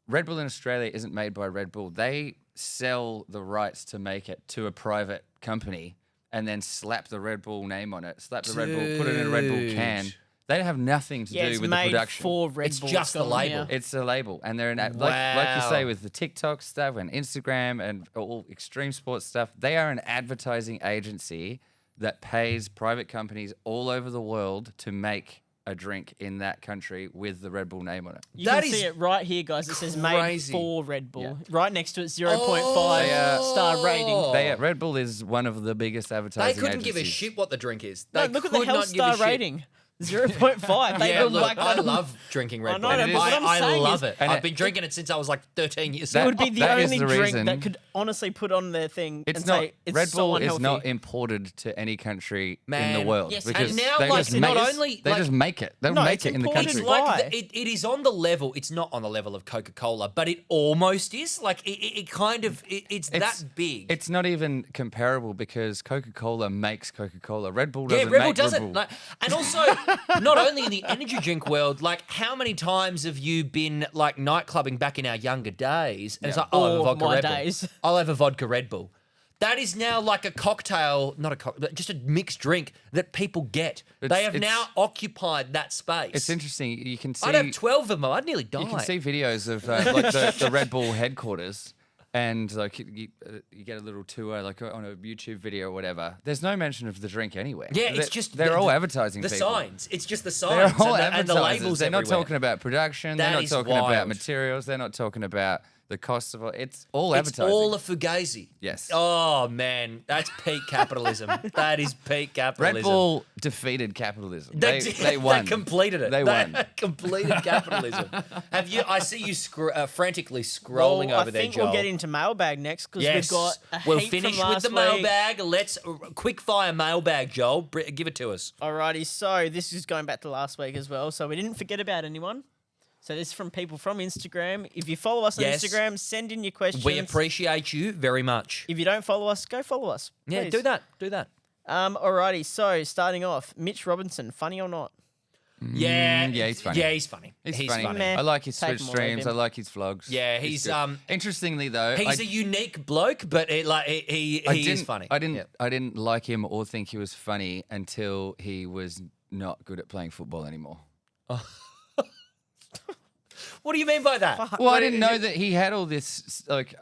Red Bull in Australia isn't made by Red Bull. They sell the rights to make it to a private company and then slap the Red Bull name on it, slap the Red Bull, put it in a Red Bull can. Dude. They have nothing to Yeah, do it's with the made production. for Red It's Bull. just the got on label. here. It's a label, and they're like you Wow. say with the TikTok stuff and Instagram and all extreme sports stuff. They are an advertising agency that pays private companies all over the world to make a drink in that country with the Red Bull name on it. You That can is see it right here, guys. It says made crazy. for Red Bull. Yeah. Right next to it, 0.5 star rating. Red Bull is one of the biggest They advertising. couldn't give a agencies. shit what the drink is. No, They look at the could health not give a star shit. rating. 0.5. They Yeah, go look, back I then. love drinking Red Bull. I know, but what I'm I saying love is- it. And I've it- been drinking it since I was like 13 years It old. would be the That is only the drink reason- that could honestly put on their thing It's and not say it's Red so Bull unhealthy. is not imported to any country in Man. the world Yes, because and now, they like, just not make only, they like- just make it. They'll No, make it's it in the imported country. It's like Why? it is on the level. It's not on the level of Coca-Cola, but it almost is. Like it kind of it's that big. It's not even comparable because Coca-Cola makes Coca-Cola. Red Bull Yeah, doesn't Red Bull make doesn't. Red Bull. Like, and also, not only in the energy drink world, like how many times have you been like night clubbing back in our younger days? And it's like, I'll have a Or vodka my Red Bull. days. I'll have a vodka Red Bull. That is now like a cocktail, not a cocktail, just a mixed drink that people get. They have it's- now occupied that space. It's interesting. You can see I'd have 12 of them. I'd nearly die. you can see videos of like the Red Bull headquarters, and like you get a little tour like on a YouTube video or whatever. There's no mention of the drink anywhere. Yeah, it's They're- just they're the- all advertising the people. signs. It's just the They're signs all and the advertisers. labels They're not everywhere. talking about production. That They're not is talking about wild. materials. They're not talking about the costs of it. It's all It's advertising. all a fugazi. Yes. Oh man, that's peak capitalism. That is peak capitalism. Red Bull defeated capitalism. They, They won. They completed it. They won. completed capitalism. Have you? I see you frantically scrolling Well, over there, I think Joel. we'll get into mailbag next because Yes, we've got a we'll heap finish from with the last week. mailbag. Let's quick fire mailbag, Joel. Give it to us. Alrighty, so this is going back to last week as well. So we didn't forget about anyone. So this is from people from Instagram. If you follow us on Yes. Instagram, send in your questions. We appreciate you very much. If you don't follow us, go follow us. Yeah, please. do that. Do that. Alrighty, so starting off, Mitch Robinson, funny or not? Yeah, yeah, he's funny. Yeah, he's funny. He's funny. Meh. I like his Take Twitch him or leave streams. him. I like his vlogs. Yeah, he's good. Interestingly though, He's a unique bloke, but he is didn't- funny. I didn't. Yeah. I didn't like him or think he was funny until he was not good at playing football anymore. What do you mean by that? Well, I didn't know that he had all this like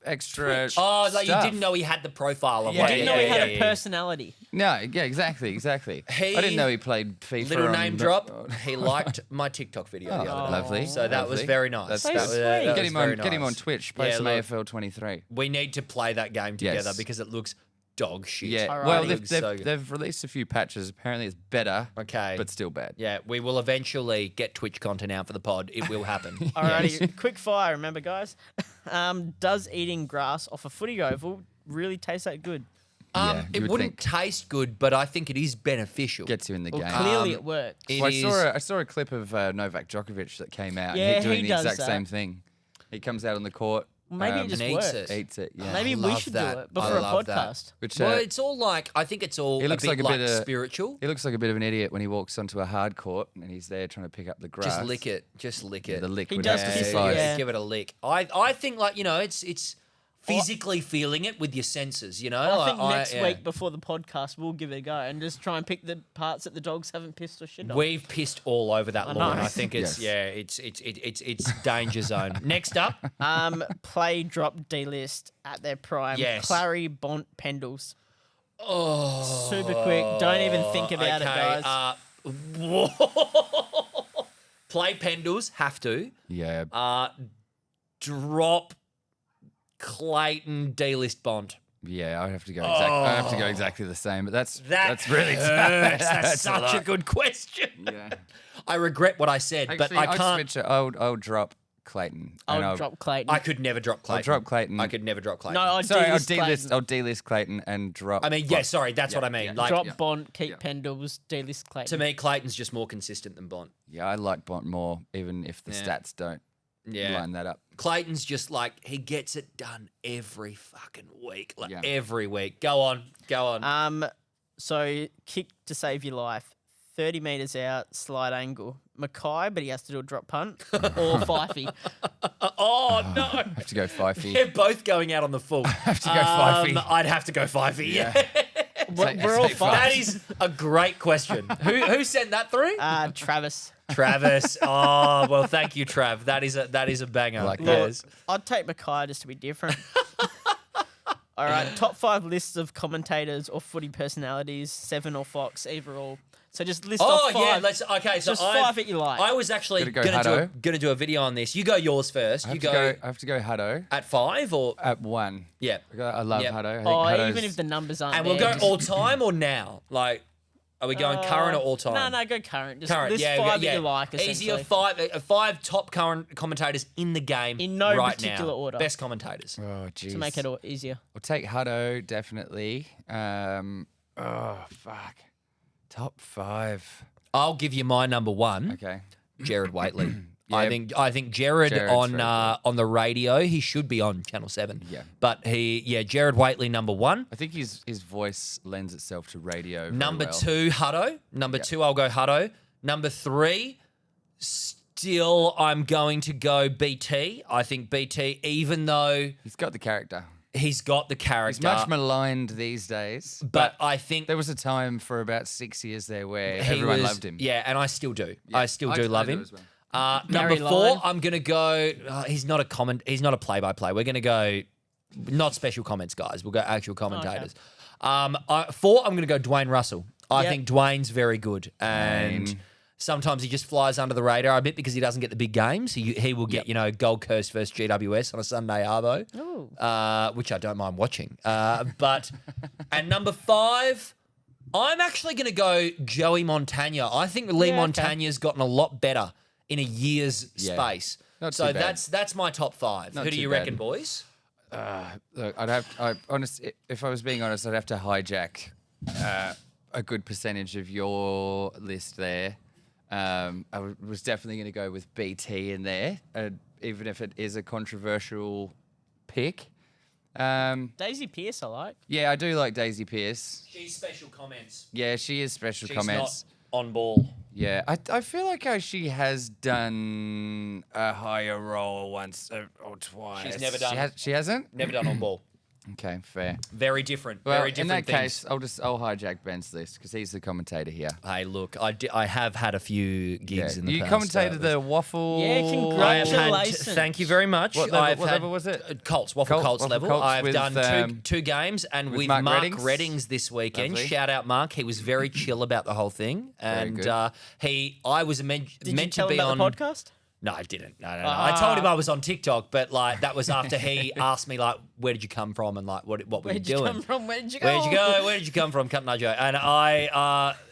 extra. Oh, like you stuff. didn't know he had the profile of I like, didn't know he had a personality. No, yeah, exactly. He- I didn't know he played FIFA. Little on name the- drop. He liked my TikTok video the Oh, other day. lovely. So that was lovely. very nice. That's So that was- sweet. that Get was him on. very Get him on nice. Twitch. Play Yeah, some look, AFL 23. We need to play that game together Yes. because it looks dog shit. Yeah. Alrighty. Well, It they've, looks they've, so good. they've released a few patches. Apparently, it's better. Okay. But still bad. Yeah, we will eventually get Twitch content out for the pod. It will happen. Alrighty, quick fire, remember guys? Does eating grass off a footy oval really taste that good? Yeah, you It would wouldn't think. taste good, but I think it is beneficial. Gets you in the Well, game. clearly it works. It Well, is- I saw a clip of Novak Djokovic that came out. Yeah, and he's doing he the does exact that. same thing. He comes out on the court. Maybe it just and works. eats it. Eats it. Yeah. Maybe I we love should that. do it I before a love that. podcast. Which Well, it's all like I think it's all He a looks bit like a like bit of- spiritual. he looks like a bit of an idiot when he walks onto a hard court and he's there trying to pick up the grass. Just lick it. Just lick it. The liquid does has to kiss it, suffice. yeah. Give it a lick. I think like it's physically feeling it with your senses. You know. I think Like, next yeah. week before the podcast, we'll give it a go and just try and pick the parts that the dogs haven't pissed or shit on. We've pissed all over that lawn. know. I think it's Yes. it's danger zone. Next up, Play, drop, delist at their prime. Yes. Clary, Bont, Pendles. Oh. Super quick. Don't even think about it, guys. Play Pendles have to Yeah. drop Clayton D-list Bond. Yeah, I have to go. I have to go exactly the same. But that's really hurts. That's that's such a lot. good question. Yeah. I regret what I said, but I I'd can't. switch it. I'll drop Clayton. and I'll drop Clayton. I could never drop Clayton. drop Clayton. I could never drop Clayton. no, I'll Sorry, I'll delist delist. Clayton. I'll delist Clayton and drop. I mean, yeah, sorry, that's what I mean. Like Drop Bont, keep Pendles, delist Clayton. to me, Clayton's just more consistent than Bont. Yeah, I like Bont more, even if the stats don't line that up. Clayton's just like he gets it done every fucking week, like Yeah. every week. Go on. So kick to save your life. 30 metres out, slide angle. Mackay, but he has to do a drop punt. Or Fifey. Oh no. I have to go Fifey. They're both going out on the full. I have to go Fifey. I'd have to go Fifey. Yeah. We're all Say fine. That is a great question. Who sent that through? Travis. Travis. Oh well, thank you, Trav. That is a banger. like That that. is. I'd take Mackay just to be different. All right, top 5 lists of commentators or footy personalities, 7 or Fox, either or. So just list Oh off 5. yeah, let's. Okay, so Just I 5 that you like. I was actually Gotta go gonna do a video on this. You go yours first. I You have to go Hutto at 5 or at 1. yeah. I love Yep. Hutto. I think Oh, Hutto's- even if the numbers aren't And there. we'll go just- all time or now, like Are we going current or all time? No, go current. Just Current, list yeah, five yeah. that you like, Easy essentially. of five top current commentators in the game In no right particular now. order. Best commentators. Oh, jeez. To make it all easier. We'll take Hutto, definitely. Oh, fuck. Top 5. I'll give you my number one, Okay. Jared Waitley. Yeah. I think Jared Jared's on very good. on the radio, he should be on Channel 7. Yeah. But Jared Waitley number one. I think his voice lends itself to radio. very Number well. 2, Hutto. Number 2, I'll go Hutto. Number 3, still I'm going to go BT. I think BT, even though He's got the character. he's got the He's character, much maligned these days. but I think There was a time for about 6 years there where he everyone was- loved him. Yeah, and I still do. Yeah. I still do love him. as well. Number Gary 4, Lyon. I'm gonna go. He's not a He's not a play-by-play. We're gonna go not special comments, guys. We'll go actual commentators. 4, I'm gonna go Dwayne Russell. I Yep. think Dwayne's very good, and Dwayne. sometimes he just flies under the radar a bit because he doesn't get the big games. He will get Gold Coast versus GWS on a Sunday arvo, which I don't mind watching. But and number 5. I'm actually going to go Joey Montagna. I think Lee Yeah, okay. Montagna's gotten a lot better in a year's Yeah. space. Not So too bad. that's my top 5. Not Who do too you bad. reckon, boys? Look, if I was being honest, I'd have to hijack a good percentage of your list there. Was definitely going to go with BT in there, even if it is a controversial pick. Daisy Pierce, I like. Yeah, I do like Daisy Pierce. She's special comments. Yeah, she is special She's comments. not on ball. Yeah, I feel like she has done a higher role once or twice. She's never done- She hasn't? Never done on ball. Okay, fair. Very different. Well, very in different that things. case, I'll hijack Ben's list because he's the commentator here. Hey, look, I have had a few gigs in the You past. commentated the waffle. Yeah, I have congratulations. had. Thank you very much. What level- I've what had level was it? Colts, Waffle Colts Waffle level. Colts I've with, done two games, and with with Mark Mark Reddings. Reddings this weekend. Lovely. Shout out Mark. He was very chill about the whole thing, and good. I was meant Did you to tell be him on about the podcast? No, I didn't. No. I told him I was on TikTok, but like that was after he asked me like, "Where did you come from?" and like, "What were you Where'd you doing?" come from? Where did you go? Where'd you go? Where did you come from? Cut no joke. And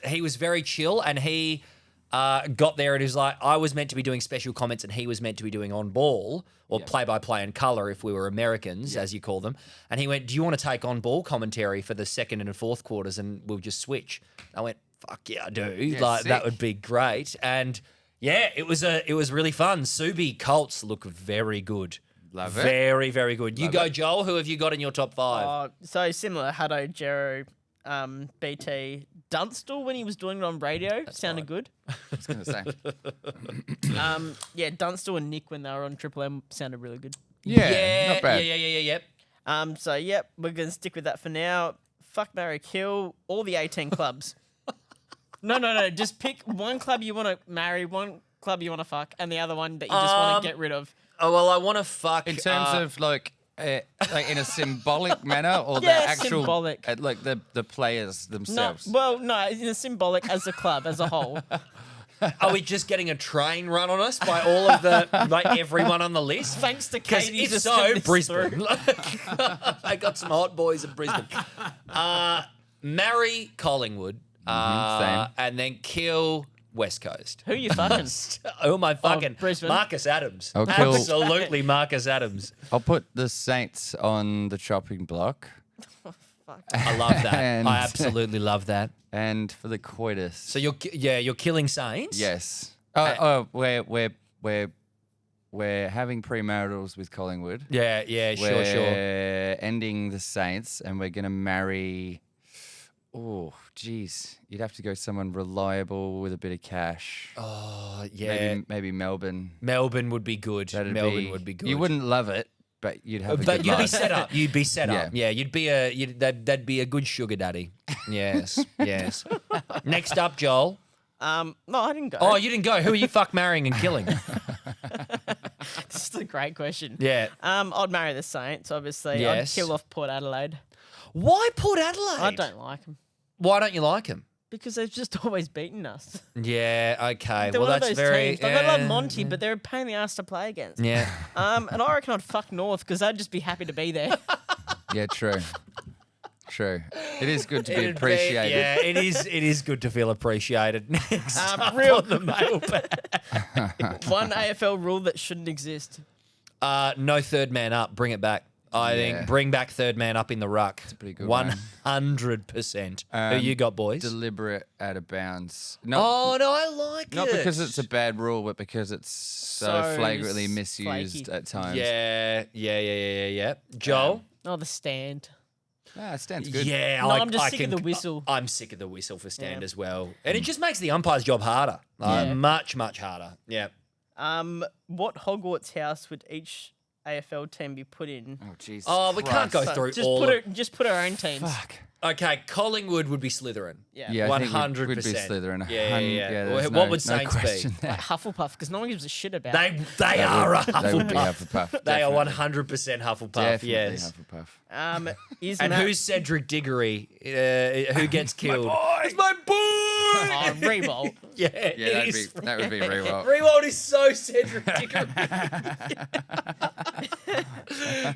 he was very chill, and he got there and he was like, I was meant to be doing special comments, and he was meant to be doing on ball or play by play and color if we were Americans, as you call them. And he went, "Do you want to take on ball commentary for the second and fourth quarters, and we'll just switch?" I went, "Fuck yeah, I do. Like that sick. would be great." And yeah, it was really fun. Subi Colts look very good. Love it. Very, very good. You Love go, it. Joel. Who have you got in your top 5? So similar, Hutto, Jero, BT, Dunstall when he was doing it on radio sounded good. I was going to say. Yeah, Dunstall and Nick when they were on Triple M sounded really good. Yeah, not bad. Yep, we're gonna stick with that for now. Fuck, marry, kill all the 18 clubs. No. Just pick one club you want to marry, one club you want to fuck, and the other one that you just want to get rid of. Oh, well, I want to fuck. In terms of like in a symbolic manner, or Yeah, the actual, symbolic. like the players No, themselves. no, in a symbolic as a club as a whole. Are we just getting a train run on us by all of the, like everyone on the list? Thanks to Because Katie. if just so, sent this Brisbane. through. I got some hot boys in Brisbane. Marry Collingwood, same. and then kill West Coast. Who you fucking? Who am I fucking? Brisbane. Marcus Adams. I'll kill- Absolutely Marcus Adams. I'll put the Saints on the chopping block, I love that. And- I absolutely love that. and for the coitus. So you're killing Saints? yes. We're having premaritals with Collingwood. Yeah, We're sure. ending the Saints, and we're gonna marry. Oh, geez, you'd have to go someone reliable with a bit of cash. Oh, yeah. Maybe Melbourne. Melbourne would be good. Melbourne would be good. You wouldn't love it, but you'd have a But good you'd be life. set up. You'd be set up. Yeah. Yeah, that'd be a good sugar daddy. Yes, yes. Next up, Joel. No, I didn't go. Oh, you didn't go. Who are you fuck marrying and killing? This is a great question. Yeah. I'd marry the Saints, obviously. Yes. I'd kill off Port Adelaide. Why Port Adelaide? I don't like them Why don't you like him? because they've just always beaten us. Yeah. Okay. They're well, one of that's those very. teams. Like, I love Monty, but they're a pain in the ass to play against. Yeah. And I reckon I'd fuck North because they'd just be happy to be there. Yeah, true. True. It is good to be It'd appreciated. Yeah, it is. It is good to feel appreciated. Next up real- on the mailbag. One AFL rule that shouldn't exist. No third man up. Bring it back. I Yeah. think bring back third man up in the ruck. It's a pretty good one. 100%. Who you got, boys? Deliberate out of bounds. Oh no, I like Not it. because it's a bad rule, but because it's so So flagrantly misused flaky. at times. Yeah. Joel. Oh, the stand. Ah, it stands good. Yeah, No, I, I'm just I sick of can- the whistle. I'm sick of the whistle for stand Yeah. as well, and it just makes the umpire's job harder. Much harder. Yeah. What Hogwarts house would each AFL team be put in? Oh, Jesus. Oh, we can't go So through just all. just put our own teams. Fuck. Okay, Collingwood would be Slytherin. Yeah. Yeah, I think 100%. would be Slytherin. Yeah. there's What no- would no Saints be? question there. Like Hufflepuff, because no one gives a shit about. They are a They would be Hufflepuff. Hufflepuff. They are definitely. 100% Hufflepuff. Definitely Yes. Hufflepuff. Is And Matt- who's Cedric Diggory? Who gets killed? It's my boy. Oh, Revolt. Yeah, Yeah, it is. that would be Rewalt. Rewalt is so Cedric Diggory.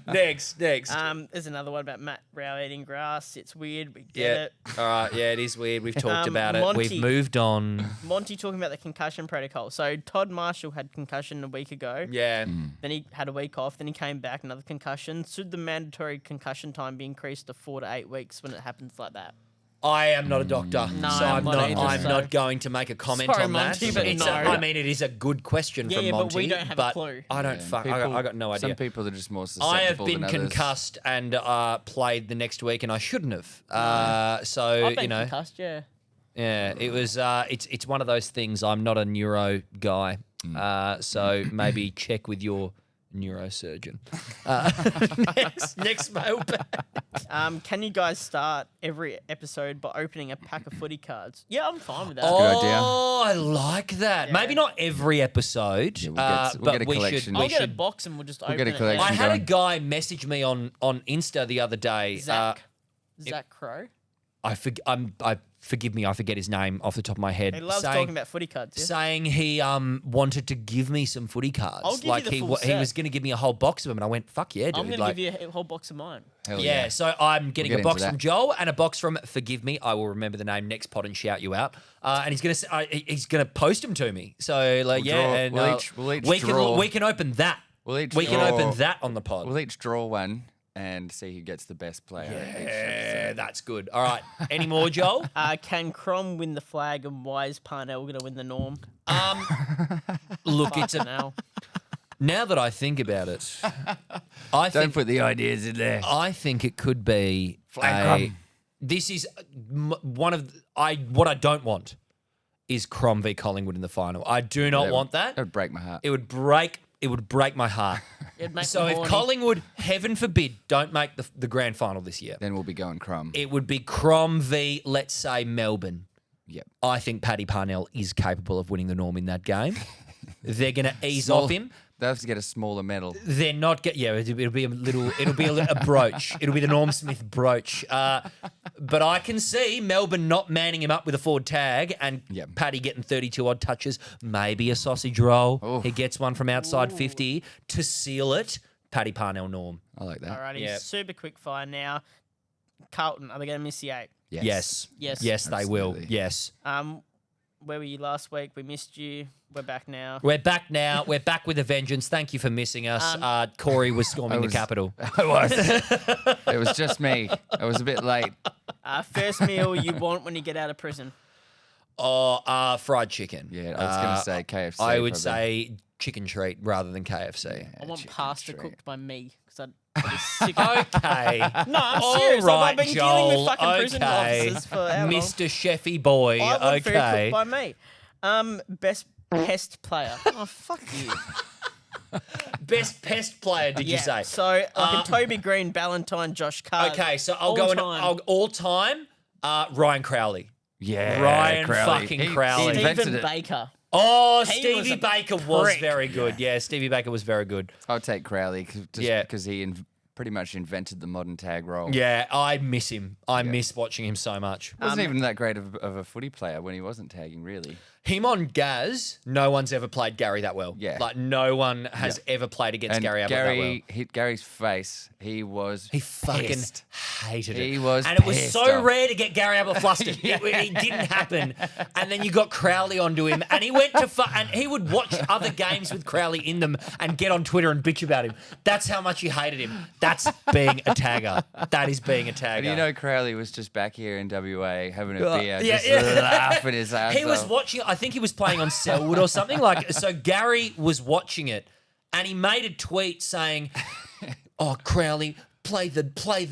Next. There's another one about Matt Rao eating grass. It's weird. We get Yeah. it. All right. Yeah, it is weird. We've talked about it. Monty. We've moved on. Monty talking about the concussion protocol. So Todd Marshall had concussion a week ago. Yeah. Then he had a week off. Then he came back, another concussion. Should the mandatory concussion time be increased to 4 to 8 weeks when it happens like that? I am not a doctor, No, so I'm I'm not not. either, I'm so- not going to make a comment Sorry, on that. Monty, but It's no. I mean, it is a good question Yeah, from yeah, but Monty. we don't have a clue. I don't. Yeah, I got no idea. Some people are just more susceptible I have been than others. concussed and played the next week, and I shouldn't have. So I've been you know, concussed, yeah. yeah, it was. It's one of those things. I'm not a neuro guy, so maybe check with your neurosurgeon. Next mailbag. Can you guys start every episode by opening a pack of footy cards? Yeah, I'm fine with that. good idea. Oh, I like that. Yeah. Maybe not every episode, we'll but get a we collection. should. I'll We get a should. box and we'll just We'll open get a it. collection. I had a going. guy message me on Insta the other day. Zach Crow. Forgive me, I forget his name off the top of my head. He loves talking about footy cards. Yeah? Saying he wanted to give me some footy cards. I'll give you like the he full he set. was going to give me a whole box of them, and I went, "Fuck yeah, dude!" I'm going to like, give you a whole box of mine. Hell yeah, so I'm getting get a box into from that. Joel and a box from Forgive Me. I will remember the name next pod and shout you out. And he's gonna post them to me. So like We'll yeah, draw- and we'll each we draw. can open that. We'll each We can draw- open that on the pod. We'll each draw one and see who gets the best player. each Yeah, episode. that's good. All right, any more, Joel? Can Crom win the flag and why is Parnell going to win the norm? Look, it's a, now. now that I think about it, I Don't think put the ideas in there. I think it could be Flag a. crumb. This is one of what I don't want is Crom v Collingwood in the final. I do not want that. That would break my heart. It would break my heart. It'd make So me if horny. Collingwood, heaven forbid, don't make the grand final this year, Then we'll be going crumb. it would be Crom v, let's say, Melbourne. Yep. I think Paddy Parnell is capable of winning the norm in that game. They're going to ease Small- off him. They'll have to get a smaller medal. They're not get. Yeah, it'll be a brooch. It'll be the Norm Smith brooch. But I can see Melbourne not manning him up with a forward tag and Yep. Paddy getting 32 odd touches, maybe a sausage roll. Oof. He gets one from outside 50 to seal it. Paddy Parnell norm. I like that. Alrighty, Yeah. super quick fire now. Carlton, are they going to miss the 8? Yes. Yes. Yes, they will. Absolutely. Yes. Where were you last week? We missed you. We're back now. We're back now. We're back with a vengeance. Thank you for missing us. Corey was storming the was- capital. I was. It was just me. I was a bit late. First meal you want when you get out of prison. Oh, fried chicken. Yeah, I was going to say KFC. I would probably. say chicken treat rather than KFC. I want chicken pasta treat. cooked by me because I'd be sick of Okay. No, I'm All serious. right, I've been Joel. dealing with fucking prison okay. officers for how long? Mr. Chefy boy. I want food Okay. cooked by me. Best pest player. Oh, fuck you. Best pest player, did you say? So, Toby Green, Ballantyne, Josh Carr. Okay, so I'll all go in time. all time. Ryan Crowley. Yeah, Ryan Crowley. fucking Crowley. He invented Stephen it. Baker. Oh, He Stevie was a Baker was prick. very good. Yeah, Stevie Baker was very good. I'll take Crowley just Yeah. because he pretty much invented the modern tag role. Yeah, I miss him. I miss watching him so much. Wasn't even that great of a footy player when he wasn't tagging, really. Him on Gaz, no one's ever played Gary that well. Yeah. Like, no one has ever played against And Gary Ablett that well. Gary hit Gary's face. He fucking pissed. hated it. He was and it was pissed so off. rare to get Gary Ablett flustered. It didn't happen. And then you got Crowley onto him, and he went to and he would watch other games with Crowley in them and get on Twitter and bitch about him. That's how much you hated him. That's being a tagger. That is being a tagger. And you know, Crowley was just back here in WA having a beer, yeah, just yeah. laughing his ass He was off. watching. I think he was playing on Selwood or something. Like, so Gary was watching it, and he made a tweet saying, "Oh, Crowley, play the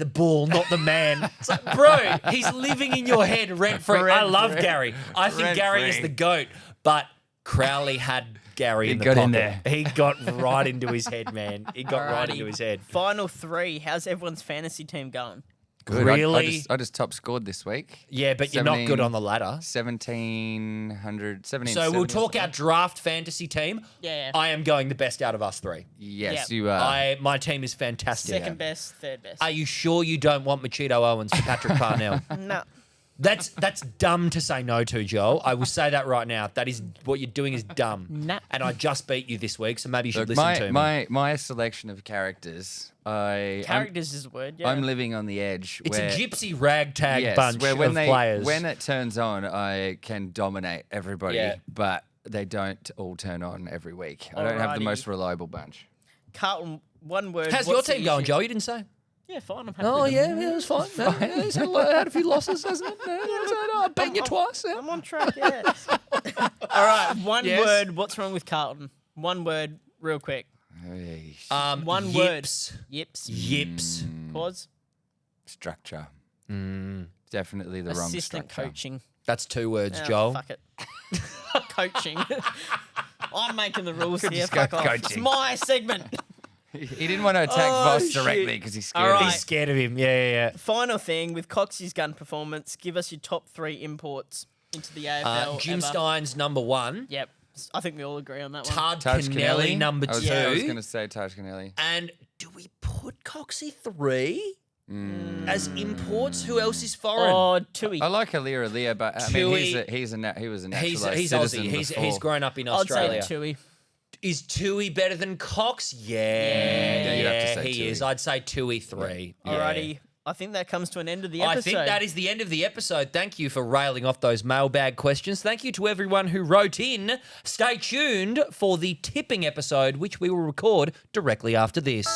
ball, not the man." It's like, bro, he's living in your head rent free. I love Gary. I think Gary is the GOAT, but Crowley had Gary in the got pocket. in there. He got right into his head, man. He got right Alrighty. into his head. Final 3. How's everyone's fantasy team going? Good. Really? I just top scored this week. Yeah, but you're not good on the ladder. 1700, So 1770 we'll or talk something. our draft fantasy team. Yeah. I am going the best out of us three. Yes, Yeah. you are. My team is fantastic. Second best, third best. Are you sure you don't want Machito Owens for Patrick Parnell? No. That's dumb to say no to, Joel. I will say that right now. That is what you're doing is dumb. Nah. And I just beat you this week, so maybe you should Look, listen to me. my selection of characters, Characters is a word, yeah. I'm living on the edge. It's where, a gypsy ragtag yes, bunch where of players. when it turns on, I can dominate everybody, Yeah. but they don't all turn on every week. I don't have the Alrighty. most reliable bunch. Carlton, one word. How's your what's the team going, issue? Joel? You didn't say. Yeah, fine. I'm happy. Oh, with them. yeah, it was fine. No, yeah, he's had a few losses, hasn't it? I've beaten you twice. Yeah. I'm on track, yeah. All right, one Yes. word. What's wrong with Carlton? One word, real quick. Hey, One word. yips. Yips. Yips. Pause. structure. Definitely the wrong Assistant structure. coaching. That's 2 words, Oh, Joel. Fuck it. Coaching. I'm making the rules here. just go Fuck off. It's coaching. my segment. He didn't want to attack Oh, Voss shit. directly because he's scared. All of right. him. He's scared of him. Yeah. Final thing with Coxey's gun performance. Give us your top 3 imports into the AFL. Jim ever. Stein's number 1. Yep. I think we all agree on that one. Tad Taj Kennelly, number I was 2. going to say Taj Kennelly. And do we put Coxie 3 as imports? Who else is foreign? Oh, Tui. I like Alir, but I mean, Tui- he was a naturalized he's citizen Aussie. He's before. grown up in I'd say Australia. Tui. Is Tui better than Cox? Yeah, you'd have to say he Tui. is. I'd say Tui 3. Yeah. Alrighty. I think that comes to an end of the episode. I think that is the end of the episode. Thank you for railing off those mailbag questions. Thank you to everyone who wrote in. Stay tuned for the tipping episode, which we will record directly after this.